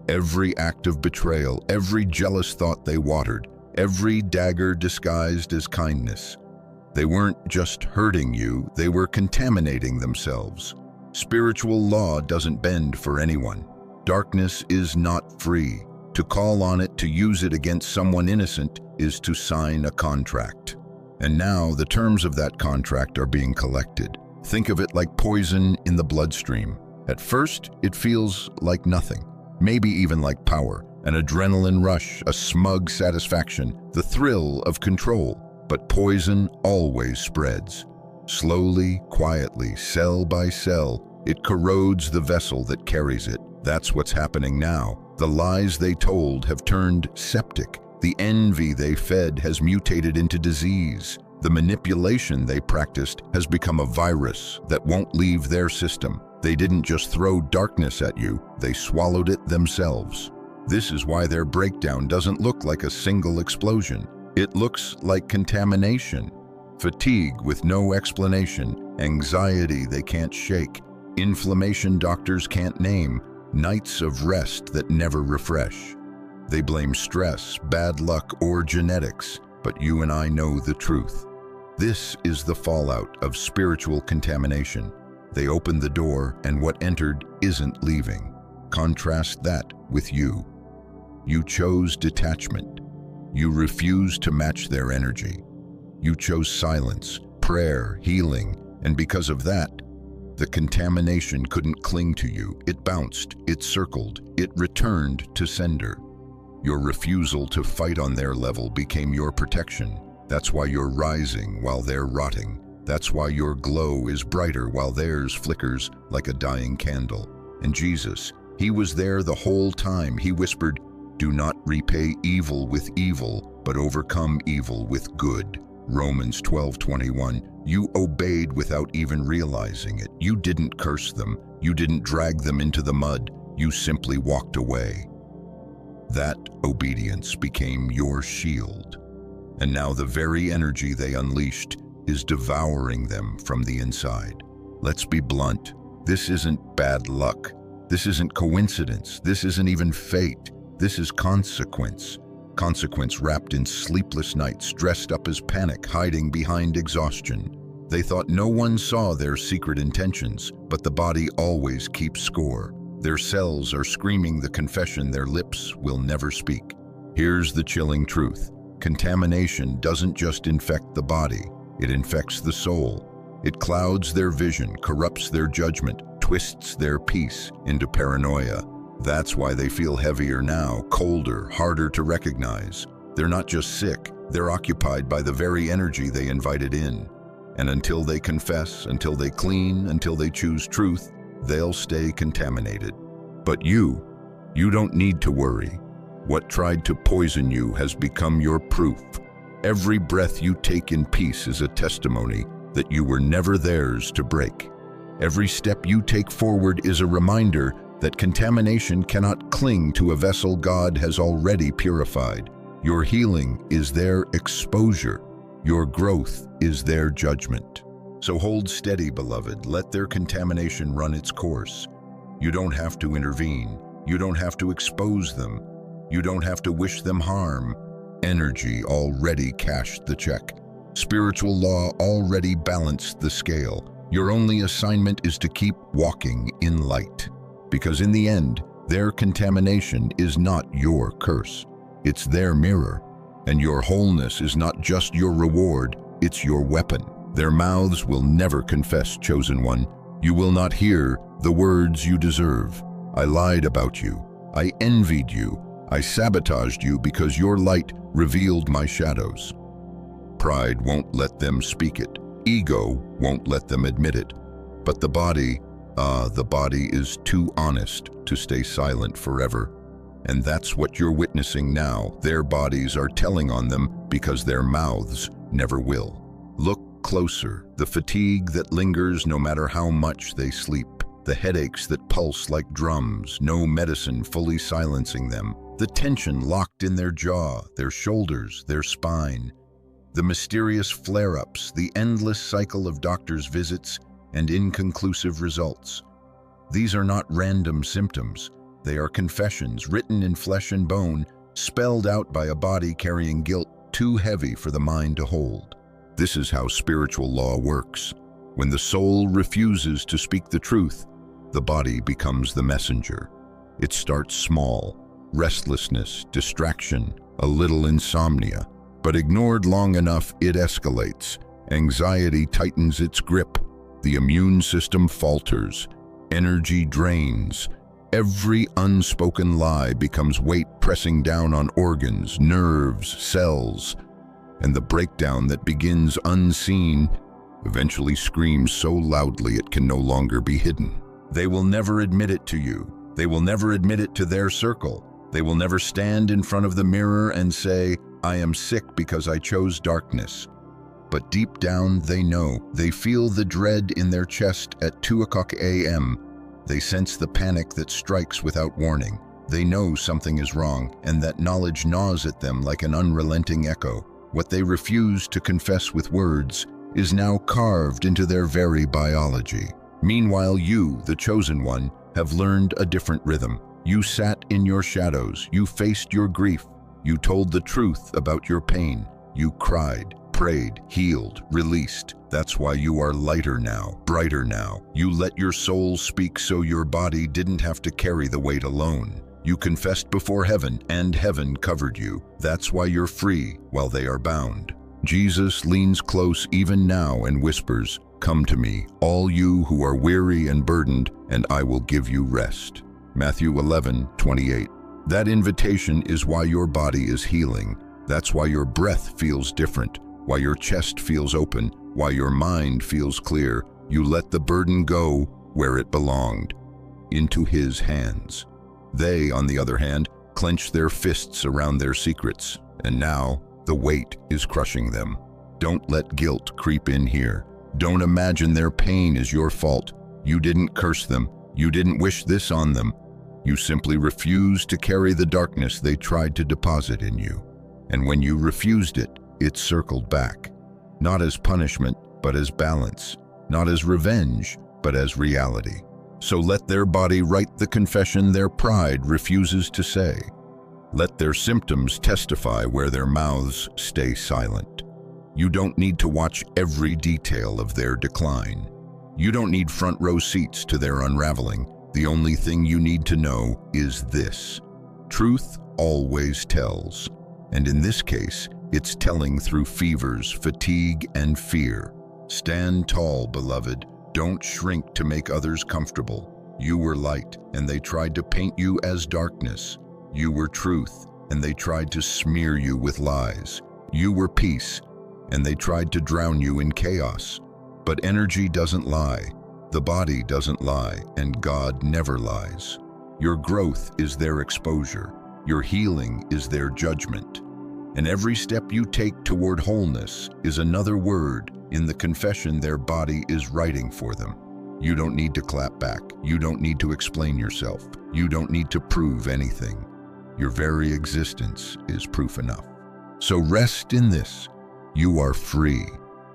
Every act of betrayal, every jealous thought they watered, every dagger disguised as kindness. They weren't just hurting you, they were contaminating themselves. Spiritual law doesn't bend for anyone. Darkness is not free. To call on it, to use it against someone innocent, is to sign a contract. And now the terms of that contract are being collected. Think of it like poison in the bloodstream. At first, it feels like nothing, maybe even like power, an adrenaline rush, a smug satisfaction, the thrill of control. But poison always spreads. Slowly, quietly, cell by cell, it corrodes the vessel that carries it. That's what's happening now. The lies they told have turned septic. The envy they fed has mutated into disease. The manipulation they practiced has become a virus that won't leave their system. They didn't just throw darkness at you, they swallowed it themselves. This is why their breakdown doesn't look like a single explosion. It looks like contamination. Fatigue with no explanation, anxiety they can't shake, inflammation doctors can't name, nights of rest that never refresh. They blame stress, bad luck, or genetics, but you and I know the truth. This is the fallout of spiritual contamination. They opened the door, and what entered isn't leaving. Contrast that with you. You chose detachment. You refused to match their energy. You chose silence, prayer, healing, and because of that, the contamination couldn't cling to you. It bounced, it circled, it returned to sender. Your refusal to fight on their level became your protection. That's why you're rising while they're rotting. That's why your glow is brighter while theirs flickers like a dying candle. And Jesus, he was there the whole time. He whispered, "Do not repay evil with evil, but overcome evil with good." Romans 12:21. You obeyed without even realizing it. You didn't curse them. You didn't drag them into the mud. You simply walked away. That obedience became your shield. And now the very energy they unleashed is devouring them from the inside. Let's be blunt. This isn't bad luck. This isn't coincidence. This isn't even fate. This is consequence. Consequence wrapped in sleepless nights, dressed up as panic, hiding behind exhaustion. They thought no one saw their secret intentions, but the body always keeps score. Their cells are screaming the confession their lips will never speak. Here's the chilling truth. Contamination doesn't just infect the body, it infects the soul. It clouds their vision, corrupts their judgment, twists their peace into paranoia. That's why they feel heavier now, colder, harder to recognize. They're not just sick, they're occupied by the very energy they invited in. And until they confess, until they clean, until they choose truth, they'll stay contaminated. But you don't need to worry. What tried to poison you has become your proof. Every breath you take in peace is a testimony that you were never theirs to break. Every step you take forward is a reminder that contamination cannot cling to a vessel God has already purified. Your healing is their exposure. Your growth is their judgment. So hold steady, beloved. Let their contamination run its course. You don't have to intervene. You don't have to expose them. You don't have to wish them harm. Energy already cashed the check. Spiritual law already balanced the scale. Your only assignment is to keep walking in light. Because in the end, their contamination is not your curse. It's their mirror. And your wholeness is not just your reward, it's your weapon. Their mouths will never confess, chosen one. You will not hear the words you deserve. I lied about you. I envied you. I sabotaged you because your light revealed my shadows. Pride won't let them speak it. Ego won't let them admit it. But the body is too honest to stay silent forever. And that's what you're witnessing now. Their bodies are telling on them because their mouths never will. Look closer. The fatigue that lingers no matter how much they sleep. The headaches that pulse like drums, no medicine fully silencing them. The tension locked in their jaw, their shoulders, their spine. The mysterious flare-ups, the endless cycle of doctors' visits and inconclusive results. These are not random symptoms. They are confessions written in flesh and bone, spelled out by a body carrying guilt too heavy for the mind to hold. This is how spiritual law works. When the soul refuses to speak the truth, the body becomes the messenger. It starts small, restlessness, distraction, a little insomnia. But ignored long enough, it escalates. Anxiety tightens its grip. The immune system falters. Energy drains. Every unspoken lie becomes weight pressing down on organs, nerves, cells. And the breakdown that begins unseen eventually screams so loudly it can no longer be hidden. They will never admit it to you. They will never admit it to their circle. They will never stand in front of the mirror and say, "I am sick because I chose darkness." But deep down, they know. They feel the dread in their chest at 2 a.m. They sense the panic that strikes without warning. They know something is wrong, and that knowledge gnaws at them like an unrelenting echo. What they refuse to confess with words is now carved into their very biology. Meanwhile, you, the chosen one, have learned a different rhythm. You sat in your shadows, you faced your grief, you told the truth about your pain, you cried, prayed, healed, released. That's why you are lighter now, brighter now. You let your soul speak so your body didn't have to carry the weight alone. You confessed before heaven, and heaven covered you. That's why you're free while they are bound. Jesus leans close even now and whispers, "Come to me, all you who are weary and burdened, and I will give you rest." Matthew 11:28. That invitation is why your body is healing. That's why your breath feels different, why your chest feels open, why your mind feels clear. You let the burden go where it belonged, into His hands. They, on the other hand, clench their fists around their secrets, and now the weight is crushing them. Don't let guilt creep in here. Don't imagine their pain is your fault. You didn't curse them. You didn't wish this on them. You simply refused to carry the darkness they tried to deposit in you. And when you refused it, it circled back. Not as punishment, but as balance. Not as revenge, but as reality. So let their body write the confession their pride refuses to say. Let their symptoms testify where their mouths stay silent. You don't need to watch every detail of their decline. You don't need front row seats to their unraveling. The only thing you need to know is this: truth always tells. And in this case, it's telling through fevers, fatigue, and fear. Stand tall, beloved. Don't shrink to make others comfortable. You were light, and they tried to paint you as darkness. You were truth, and they tried to smear you with lies. You were peace, and they tried to drown you in chaos. But energy doesn't lie, the body doesn't lie, and God never lies. Your growth is their exposure. Your healing is their judgment. And every step you take toward wholeness is another word in the confession their body is writing for them. You don't need to clap back. You don't need to explain yourself. You don't need to prove anything. Your very existence is proof enough. So rest in this. You are free.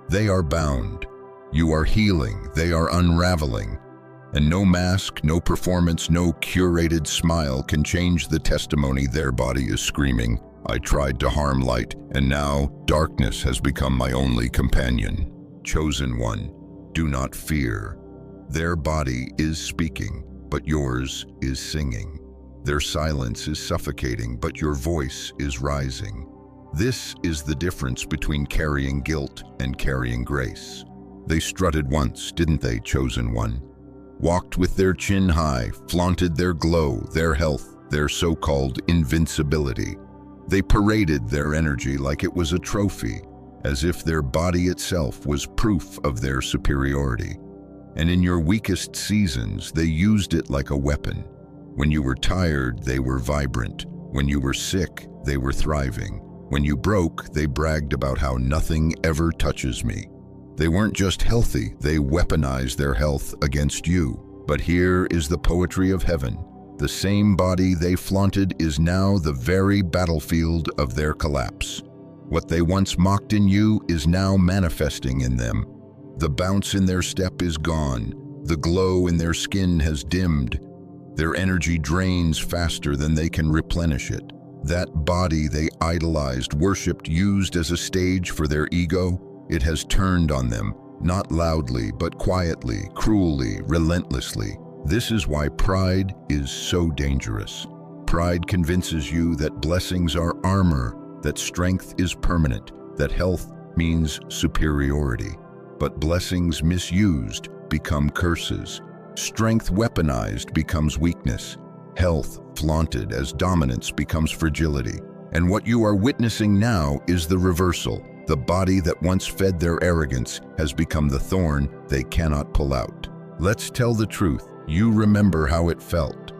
They are bound. You are healing. They are unraveling. And no mask, no performance, no curated smile can change the testimony their body is screaming. I tried to harm light, and now darkness has become my only companion. Chosen one, do not fear. Their body is speaking, but yours is singing. Their silence is suffocating, but your voice is rising. This is the difference between carrying guilt and carrying grace. They strutted once, didn't they, chosen one? Walked with their chin high, flaunted their glow, their health, their so-called invincibility. They paraded their energy like it was a trophy, as if their body itself was proof of their superiority. And in your weakest seasons, they used it like a weapon. When you were tired, they were vibrant. When you were sick, they were thriving. When you broke, they bragged about how nothing ever touches me. They weren't just healthy, they weaponized their health against you. But here is the poetry of heaven. The same body they flaunted is now the very battlefield of their collapse. What they once mocked in you is now manifesting in them. The bounce in their step is gone. The glow in their skin has dimmed. Their energy drains faster than they can replenish it. That body they idolized, worshipped, used as a stage for their ego, it has turned on them, not loudly, but quietly, cruelly, relentlessly. This is why pride is so dangerous. Pride convinces you that blessings are armor, that strength is permanent, that health means superiority. But blessings misused become curses. Strength weaponized becomes weakness. Health flaunted as dominance becomes fragility. And what you are witnessing now is the reversal. The body that once fed their arrogance has become the thorn they cannot pull out. Let's tell the truth. You remember how it felt.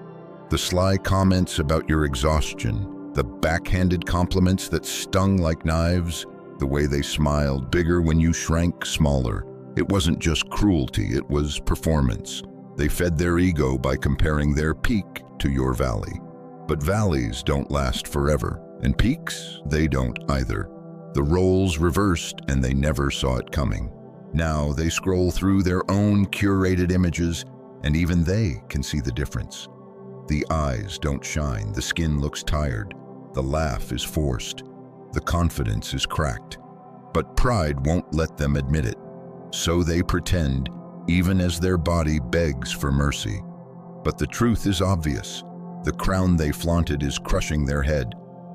The sly comments about your exhaustion, the backhanded compliments that stung like knives, the way they smiled bigger when you shrank smaller. It wasn't just cruelty, it was performance. They fed their ego by comparing their peak to your valley. But valleys don't last forever, and peaks, they don't either. The roles reversed and they never saw it coming. Now they scroll through their own curated images and even they can see the difference. The eyes don't shine, the skin looks tired, the laugh is forced, the confidence is cracked. But pride won't let them admit it, so they pretend, even as their body begs for mercy. But the truth is obvious. The crown they flaunted is crushing their head.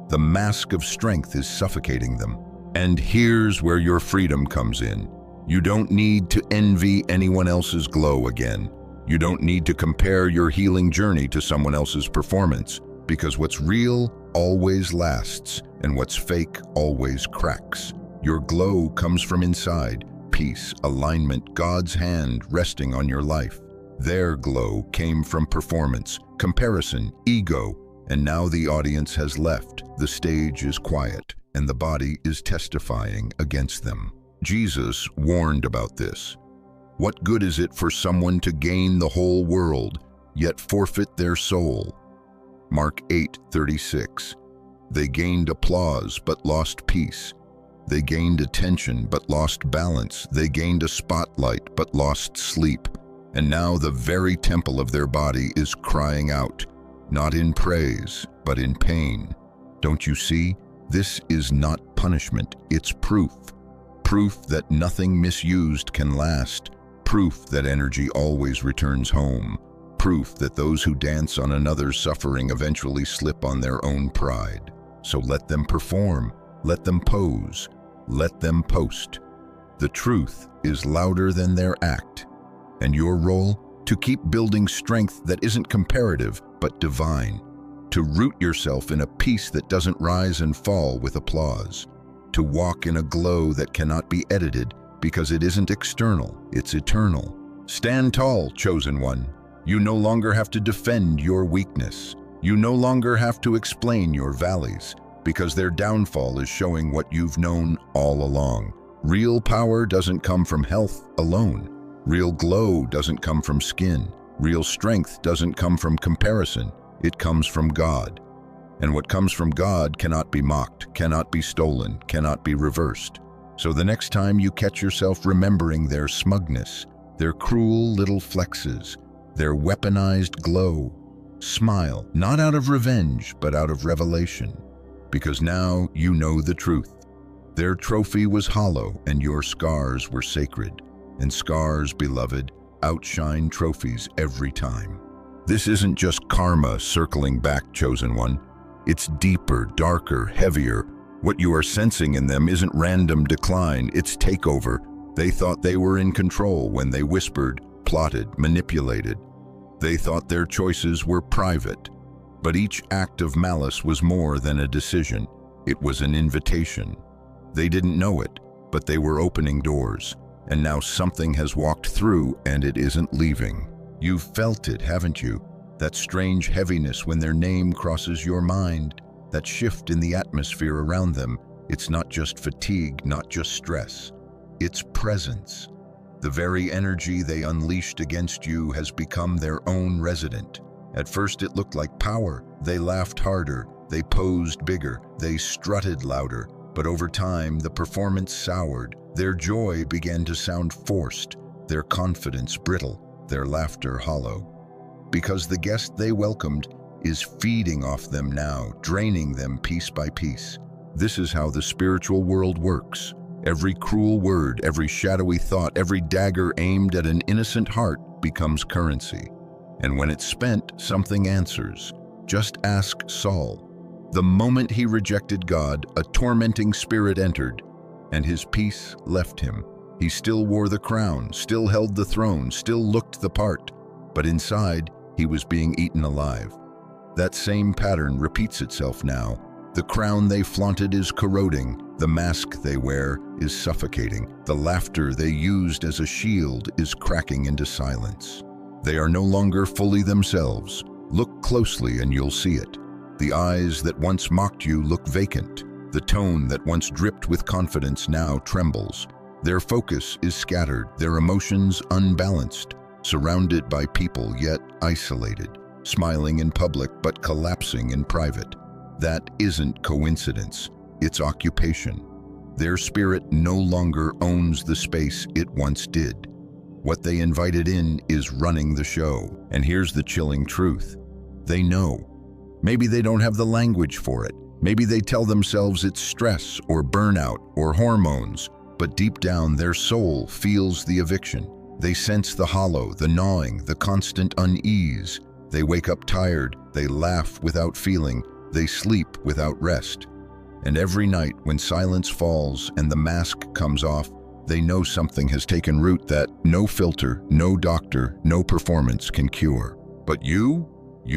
The mask of strength is suffocating them. And here's where your freedom comes in. You don't need to envy anyone else's glow again. You don't need to compare your healing journey to someone else's performance, because what's real always lasts, and what's fake always cracks. Your glow comes from inside, peace, alignment, God's hand resting on your life. Their glow came from performance, comparison, ego, and now the audience has left. The stage is quiet, and the body is testifying against them. Jesus warned about this. What good is it for someone to gain the whole world, yet forfeit their soul? Mark 8:36. They gained applause, but lost peace. They gained attention, but lost balance. They gained a spotlight, but lost sleep. And now the very temple of their body is crying out, not in praise, but in pain. Don't you see? This is not punishment, it's proof. Proof that nothing misused can last. Proof that energy always returns home. Proof that those who dance on another's suffering eventually slip on their own pride. So let them perform, let them pose, let them post. The truth is louder than their act. And your role? To keep building strength that isn't comparative, but divine. To root yourself in a peace that doesn't rise and fall with applause. To walk in a glow that cannot be edited, because it isn't external, it's eternal. Stand tall, chosen one. You no longer have to defend your weakness. You no longer have to explain your valleys, because their downfall is showing what you've known all along. Real power doesn't come from health alone. Real glow doesn't come from skin. Real strength doesn't come from comparison. It comes from God. And what comes from God cannot be mocked, cannot be stolen, cannot be reversed. So the next time you catch yourself remembering their smugness, their cruel little flexes, their weaponized glow, smile, not out of revenge, but out of revelation. Because now you know the truth. Their trophy was hollow, and your scars were sacred. And scars, beloved, outshine trophies every time. This isn't just karma circling back, chosen one. It's deeper, darker, heavier. What you are sensing in them isn't random decline, it's takeover. They thought they were in control when they whispered, plotted, manipulated. They thought their choices were private. But each act of malice was more than a decision. It was an invitation. They didn't know it, but they were opening doors. And now something has walked through and it isn't leaving. You've felt it, haven't you? That strange heaviness when their name crosses your mind, that shift in the atmosphere around them. It's not just fatigue, not just stress. It's presence. The very energy they unleashed against you has become their own resident. At first it looked like power. They laughed harder, they posed bigger, they strutted louder. But over time, the performance soured. Their joy began to sound forced, their confidence brittle, their laughter hollow. Because the guest they welcomed is feeding off them now, draining them piece by piece. This is how the spiritual world works. Every cruel word, every shadowy thought, every dagger aimed at an innocent heart becomes currency. And when it's spent, something answers. Just ask Saul. The moment he rejected God, a tormenting spirit entered, and his peace left him. He still wore the crown, still held the throne, still looked the part, but inside, he was being eaten alive. That same pattern repeats itself now. The crown they flaunted is corroding, the mask they wear is suffocating, the laughter they used as a shield is cracking into silence. They are no longer fully themselves. Look closely and you'll see it. The eyes that once mocked you look vacant. The tone that once dripped with confidence now trembles. Their focus is scattered, their emotions unbalanced, surrounded by people yet isolated, smiling in public but collapsing in private. That isn't coincidence, it's occupation. Their spirit no longer owns the space it once did. What they invited in is running the show. And here's the chilling truth. They know. Maybe they don't have the language for it. Maybe they tell themselves it's stress or burnout or hormones, but deep down their soul feels the eviction. They sense the hollow, the gnawing, the constant unease. They wake up tired, they laugh without feeling, they sleep without rest. And every night when silence falls and the mask comes off, they know something has taken root that no filter, no doctor, no performance can cure. But you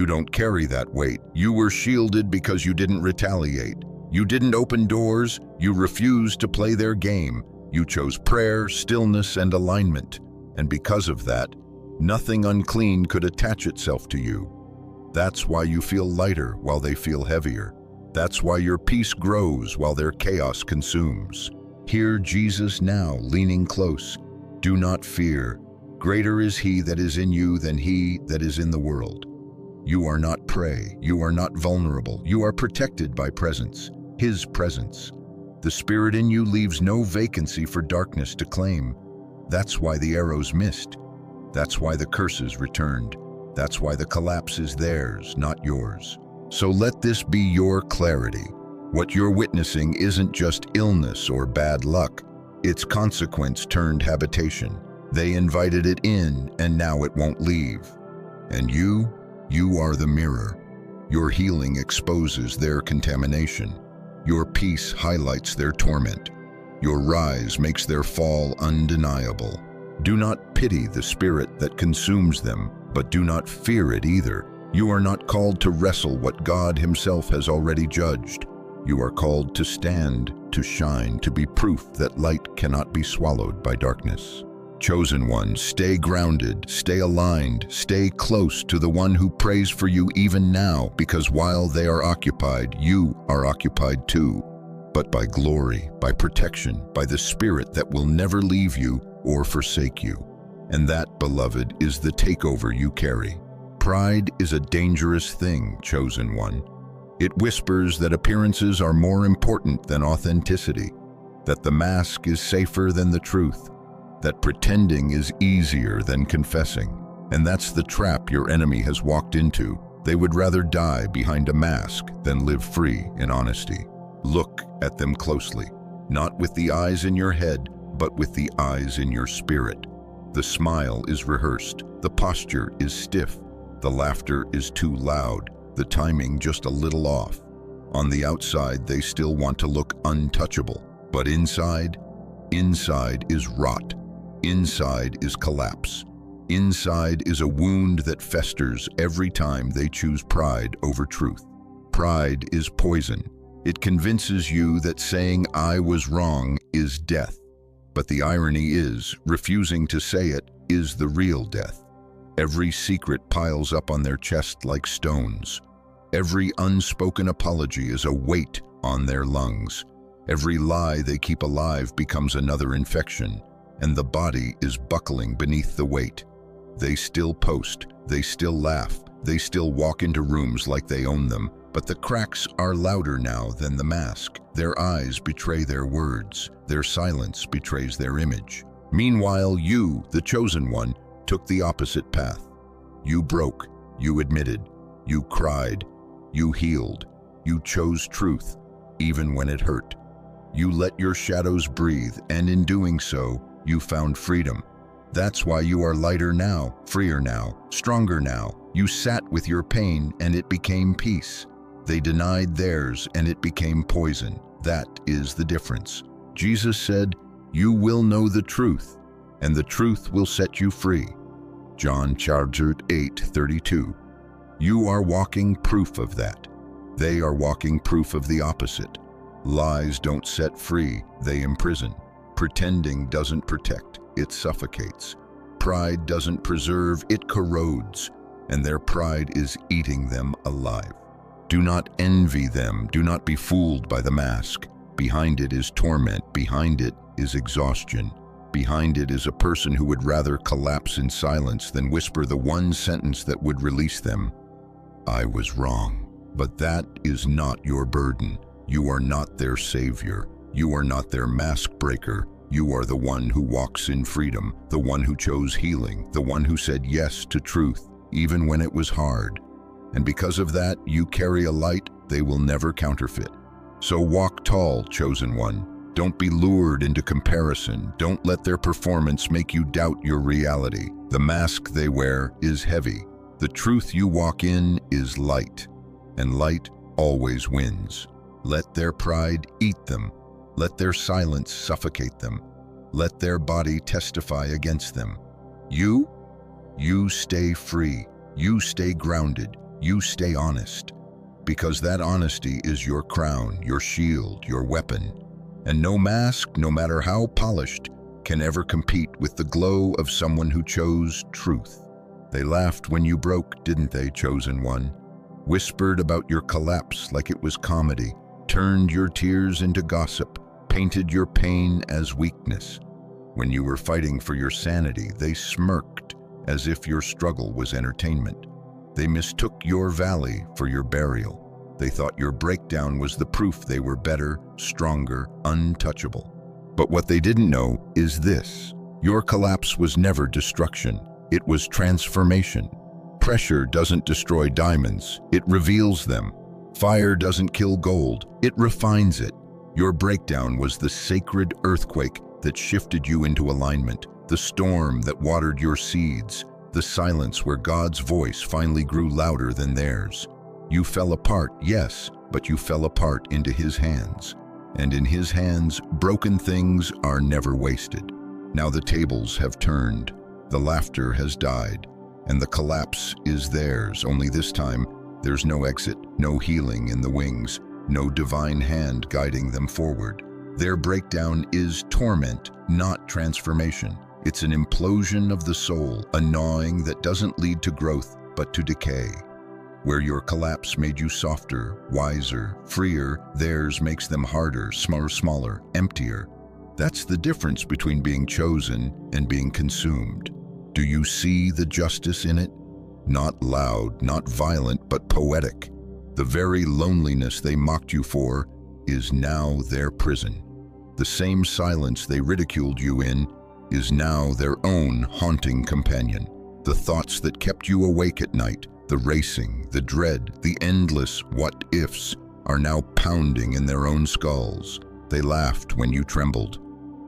don't carry that weight. You were shielded because you didn't retaliate. You didn't open doors. You refused to play their game. You chose prayer, stillness, and alignment. And because of that, nothing unclean could attach itself to you. That's why you feel lighter while they feel heavier. That's why your peace grows while their chaos consumes. Hear Jesus now, leaning close. Do not fear. Greater is he that is in you than he that is in the world. You are not prey. You are not vulnerable. You are protected by presence, his presence. The Spirit in you leaves no vacancy for darkness to claim. That's why the arrows missed. That's why the curses returned. That's why the collapse is theirs, not yours. So let this be your clarity. What you're witnessing isn't just illness or bad luck. It's consequence turned habitation. They invited it in, and now it won't leave. And you are the mirror. Your healing exposes their contamination. Your peace highlights their torment. Your rise makes their fall undeniable. Do not pity the spirit that consumes them, but do not fear it either. You are not called to wrestle what God himself has already judged. You are called to stand, to shine, to be proof that light cannot be swallowed by darkness. Chosen one, stay grounded, stay aligned, stay close to the one who prays for you even now, because while they are occupied, you are occupied too. But by glory, by protection, by the Spirit that will never leave you or forsake you. And that, beloved, is the takeover you carry. Pride is a dangerous thing, chosen one. It whispers that appearances are more important than authenticity, that the mask is safer than the truth, that pretending is easier than confessing. And that's the trap your enemy has walked into. They would rather die behind a mask than live free in honesty. Look at them closely, not with the eyes in your head, but with the eyes in your spirit. The smile is rehearsed, the posture is stiff, the laughter is too loud, the timing just a little off. On the outside, they still want to look untouchable, but inside is rot. Inside is collapse. Inside is a wound that festers every time they choose pride over truth. Pride is poison. It convinces you that saying I was wrong is death. But the irony is, refusing to say it is the real death. Every secret piles up on their chest like stones. Every unspoken apology is a weight on their lungs. Every lie they keep alive becomes another infection, and the body is buckling beneath the weight. They still post, they still laugh, they still walk into rooms like they own them, but the cracks are louder now than the mask. Their eyes betray their words, their silence betrays their image. Meanwhile, you, the chosen one, took the opposite path. You broke, you admitted, you cried, you healed, you chose truth, even when it hurt. You let your shadows breathe, and in doing so, you found freedom. That's why you are lighter now, freer now, stronger now. You sat with your pain, and it became peace. They denied theirs, and it became poison. That is the difference. Jesus said, "You will know the truth, and the truth will set you free." John chapter 8:32. You are walking proof of that. They are walking proof of the opposite. Lies don't set free, they imprison. Pretending doesn't protect, it suffocates. Pride doesn't preserve, it corrodes, and their pride is eating them alive. Do not envy them, do not be fooled by the mask. Behind it is torment, behind it is exhaustion. Behind it is a person who would rather collapse in silence than whisper the one sentence that would release them. I was wrong. But that is not your burden. You are not their savior. You are not their mask breaker. You are the one who walks in freedom, the one who chose healing, the one who said yes to truth, even when it was hard. And because of that, you carry a light they will never counterfeit. So walk tall, chosen one. Don't be lured into comparison. Don't let their performance make you doubt your reality. The mask they wear is heavy. The truth you walk in is light, and light always wins. Let their pride eat them. Let their silence suffocate them. Let their body testify against them. You stay free. You stay grounded. You stay honest. Because that honesty is your crown, your shield, your weapon. And no mask, no matter how polished, can ever compete with the glow of someone who chose truth. They laughed when you broke, didn't they, chosen one? Whispered about your collapse like it was comedy, turned your tears into gossip, painted your pain as weakness. When you were fighting for your sanity, they smirked as if your struggle was entertainment. They mistook your valley for your burial. They thought your breakdown was the proof they were better, stronger, untouchable. But what they didn't know is this: your collapse was never destruction. It was transformation. Pressure doesn't destroy diamonds, it reveals them. Fire doesn't kill gold, it refines it. Your breakdown was the sacred earthquake that shifted you into alignment, the storm that watered your seeds, the silence where God's voice finally grew louder than theirs. You fell apart, yes, but you fell apart into His hands. And in His hands, broken things are never wasted. Now the tables have turned, the laughter has died, and the collapse is theirs, only this time, there's no exit, no healing in the wings, no divine hand guiding them forward. Their breakdown is torment, not transformation. It's an implosion of the soul, a gnawing that doesn't lead to growth, but to decay. Where your collapse made you softer, wiser, freer, theirs makes them harder, smaller, emptier. That's the difference between being chosen and being consumed. Do you see the justice in it? Not loud, not violent, but poetic. The very loneliness they mocked you for is now their prison. The same silence they ridiculed you in is now their own haunting companion. The thoughts that kept you awake at night, the racing, the dread, the endless what-ifs are now pounding in their own skulls. They laughed when you trembled.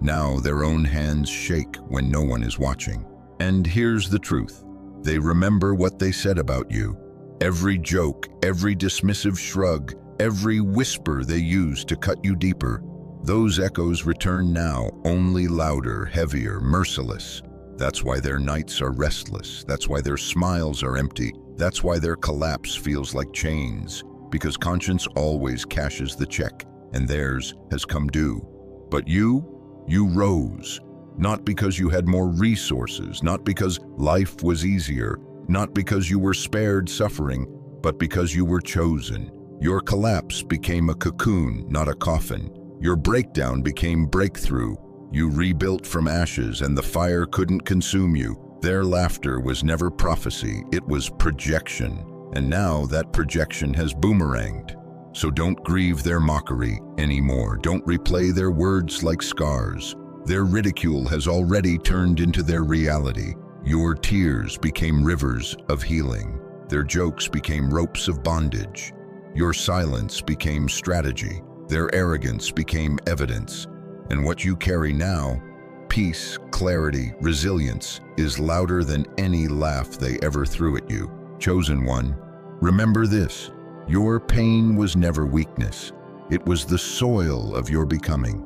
Now their own hands shake when no one is watching. And here's the truth. They remember what they said about you. Every joke, every dismissive shrug, every whisper they used to cut you deeper. Those echoes return now, only louder, heavier, merciless. That's why their nights are restless. That's why their smiles are empty. That's why their collapse feels like chains. Because conscience always cashes the check, and theirs has come due. But you rose. Not because you had more resources, not because life was easier, not because you were spared suffering, but because you were chosen. Your collapse became a cocoon, not a coffin. Your breakdown became breakthrough. You rebuilt from ashes, and the fire couldn't consume you. Their laughter was never prophecy, it was projection. And now that projection has boomeranged. So don't grieve their mockery anymore. Don't replay their words like scars. Their ridicule has already turned into their reality. Your tears became rivers of healing. Their jokes became ropes of bondage. Your silence became strategy. Their arrogance became evidence. And what you carry now, peace, clarity, resilience, is louder than any laugh they ever threw at you. Chosen one, remember this: your pain was never weakness. It was the soil of your becoming.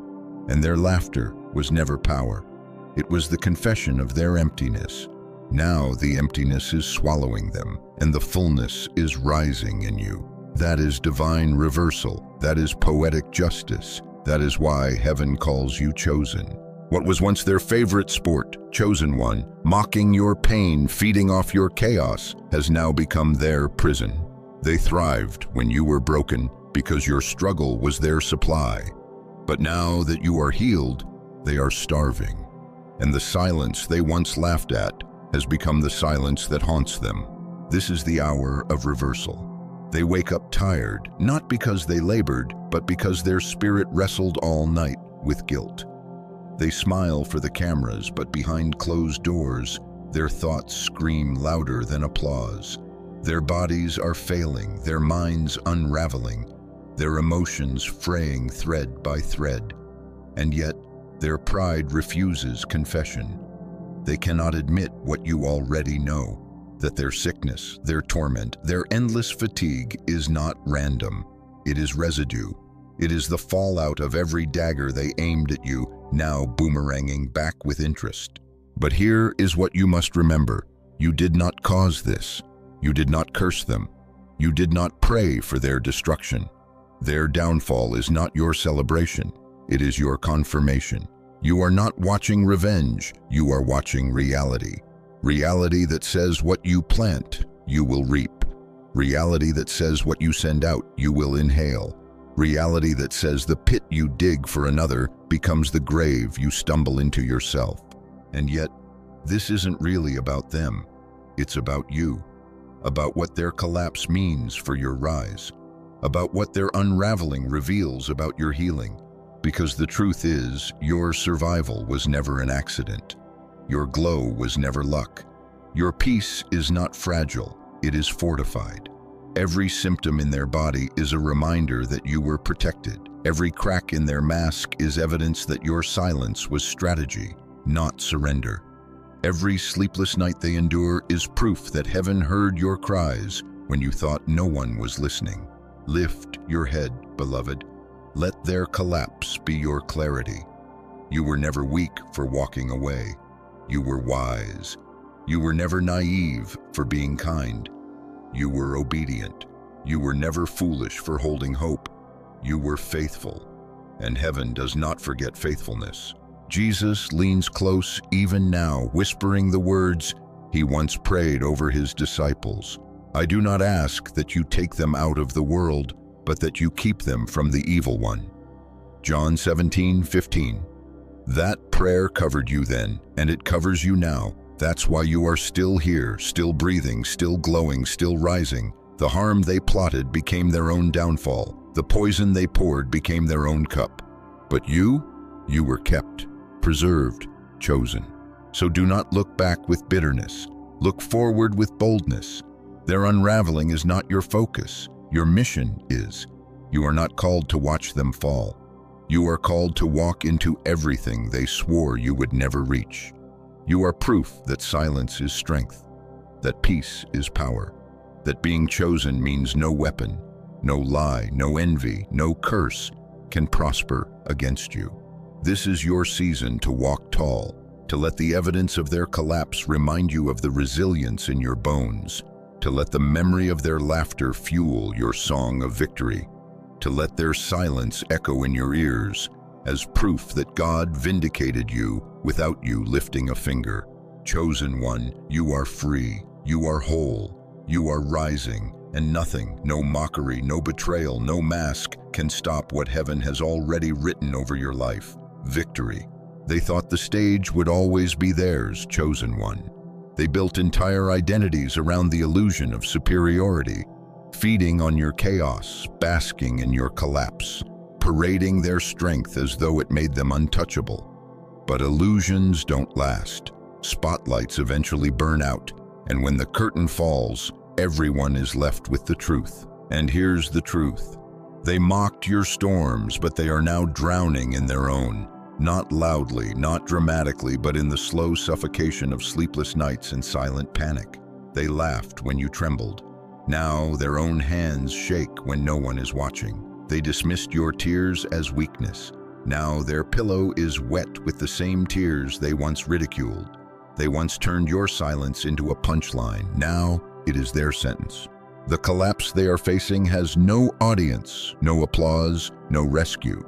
And their laughter was never power. It was the confession of their emptiness. Now the emptiness is swallowing them, and the fullness is rising in you. That is divine reversal. That is poetic justice. That is why heaven calls you chosen. What was once their favorite sport, chosen one, mocking your pain, feeding off your chaos, has now become their prison. They thrived when you were broken because your struggle was their supply. But now that you are healed, they are starving. And the silence they once laughed at has become the silence that haunts them. This is the hour of reversal. They wake up tired, not because they labored, but because their spirit wrestled all night with guilt. They smile for the cameras, but behind closed doors, their thoughts scream louder than applause. Their bodies are failing, their minds unraveling, their emotions fraying thread by thread. And yet, their pride refuses confession. They cannot admit what you already know, that their sickness, their torment, their endless fatigue is not random. It is residue. It is the fallout of every dagger they aimed at you, now boomeranging back with interest. But here is what you must remember. You did not cause this. You did not curse them. You did not pray for their destruction. Their downfall is not your celebration. It is your confirmation. You are not watching revenge. You are watching reality. Reality that says what you plant, you will reap. Reality that says what you send out, you will inhale. Reality that says the pit you dig for another becomes the grave you stumble into yourself. And yet, this isn't really about them. It's about you. About what their collapse means for your rise. About what their unraveling reveals about your healing. Because the truth is, your survival was never an accident. Your glow was never luck. Your peace is not fragile, it is fortified. Every symptom in their body is a reminder that you were protected. Every crack in their mask is evidence that your silence was strategy, not surrender. Every sleepless night they endure is proof that heaven heard your cries when you thought no one was listening. Lift your head, beloved. Let their collapse be your clarity. You were never weak for walking away. You were wise. You were never naive for being kind. You were obedient. You were never foolish for holding hope. You were faithful. And heaven does not forget faithfulness. Jesus leans close even now, whispering the words he once prayed over his disciples. I do not ask that you take them out of the world, but that you keep them from the evil one. John 17:15. That prayer covered you then, and it covers you now. That's why you are still here, still breathing, still glowing, still rising. The harm they plotted became their own downfall. The poison they poured became their own cup. But you were kept, preserved, chosen. So do not look back with bitterness. Look forward with boldness. Their unraveling is not your focus. Your mission is. You are not called to watch them fall. You are called to walk into everything they swore you would never reach. You are proof that silence is strength, that peace is power, that being chosen means no weapon, no lie, no envy, no curse can prosper against you. This is your season to walk tall, to let the evidence of their collapse remind you of the resilience in your bones, to let the memory of their laughter fuel your song of victory, to let their silence echo in your ears as proof that God vindicated you without you lifting a finger. Chosen one, you are free, you are whole, you are rising, and nothing, no mockery, no betrayal, no mask can stop what heaven has already written over your life. Victory. They thought the stage would always be theirs, chosen one. They built entire identities around the illusion of superiority, feeding on your chaos, basking in your collapse, parading their strength as though it made them untouchable. But illusions don't last. Spotlights eventually burn out, and when the curtain falls, everyone is left with the truth. And here's the truth. They mocked your storms, but they are now drowning in their own. Not loudly, not dramatically, but in the slow suffocation of sleepless nights and silent panic. They laughed when you trembled. Now their own hands shake when no one is watching. They dismissed your tears as weakness. Now their pillow is wet with the same tears they once ridiculed. They once turned your silence into a punchline. Now it is their sentence. The collapse they are facing has no audience, no applause, no rescue.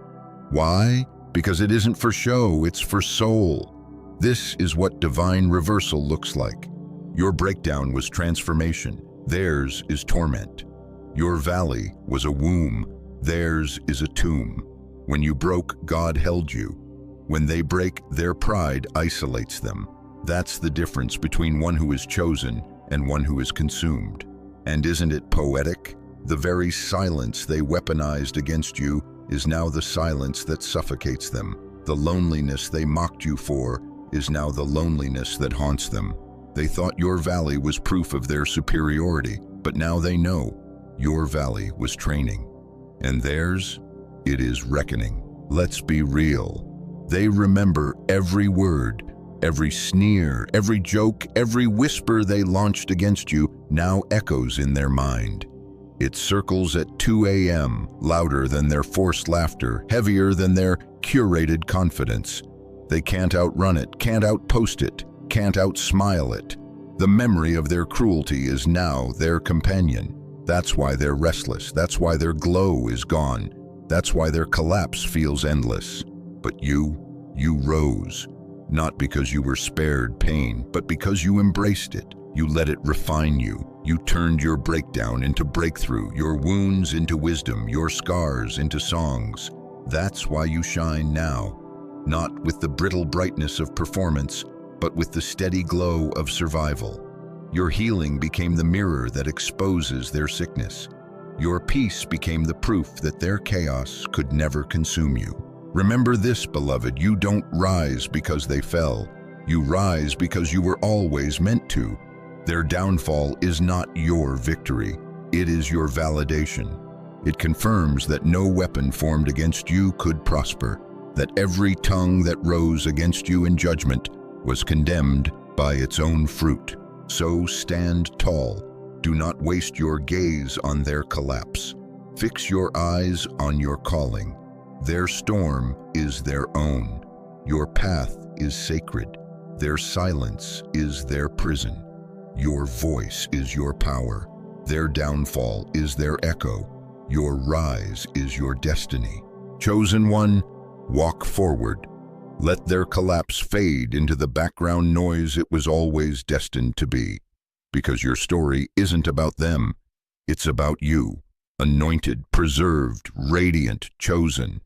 Why? Because it isn't for show, it's for soul. This is what divine reversal looks like. Your breakdown was transformation. Theirs is torment. Your valley was a womb. Theirs is a tomb. When you broke, God held you. When they break, their pride isolates them. That's the difference between one who is chosen and one who is consumed. And isn't it poetic? The very silence they weaponized against you is now the silence that suffocates them. The loneliness they mocked you for is now the loneliness that haunts them. They thought your valley was proof of their superiority, but now they know your valley was training. And theirs, it is reckoning. Let's be real. They remember every word, every sneer, every joke, every whisper they launched against you now echoes in their mind. It circles at 2 a.m., louder than their forced laughter, heavier than their curated confidence. They can't outrun it, can't outpost it, can't outsmile it. The memory of their cruelty is now their companion. That's why they're restless. That's why their glow is gone. That's why their collapse feels endless. But you rose. Not because you were spared pain, but because you embraced it. You let it refine you. You turned your breakdown into breakthrough, your wounds into wisdom, your scars into songs. That's why you shine now. Not with the brittle brightness of performance, but with the steady glow of survival. Your healing became the mirror that exposes their sickness. Your peace became the proof that their chaos could never consume you. Remember this, beloved, you don't rise because they fell. You rise because you were always meant to. Their downfall is not your victory. It is your validation. It confirms that no weapon formed against you could prosper, that every tongue that rose against you in judgment was condemned by its own fruit. So stand tall. Do not waste your gaze on their collapse. Fix your eyes on your calling. Their storm is their own. Your path is sacred. Their silence is their prison. Your voice is your power. Their downfall is their echo. Your rise is your destiny. Chosen one, walk forward. Let their collapse fade into the background noise it was always destined to be. Because your story isn't about them, it's about you. Anointed, preserved, radiant, chosen.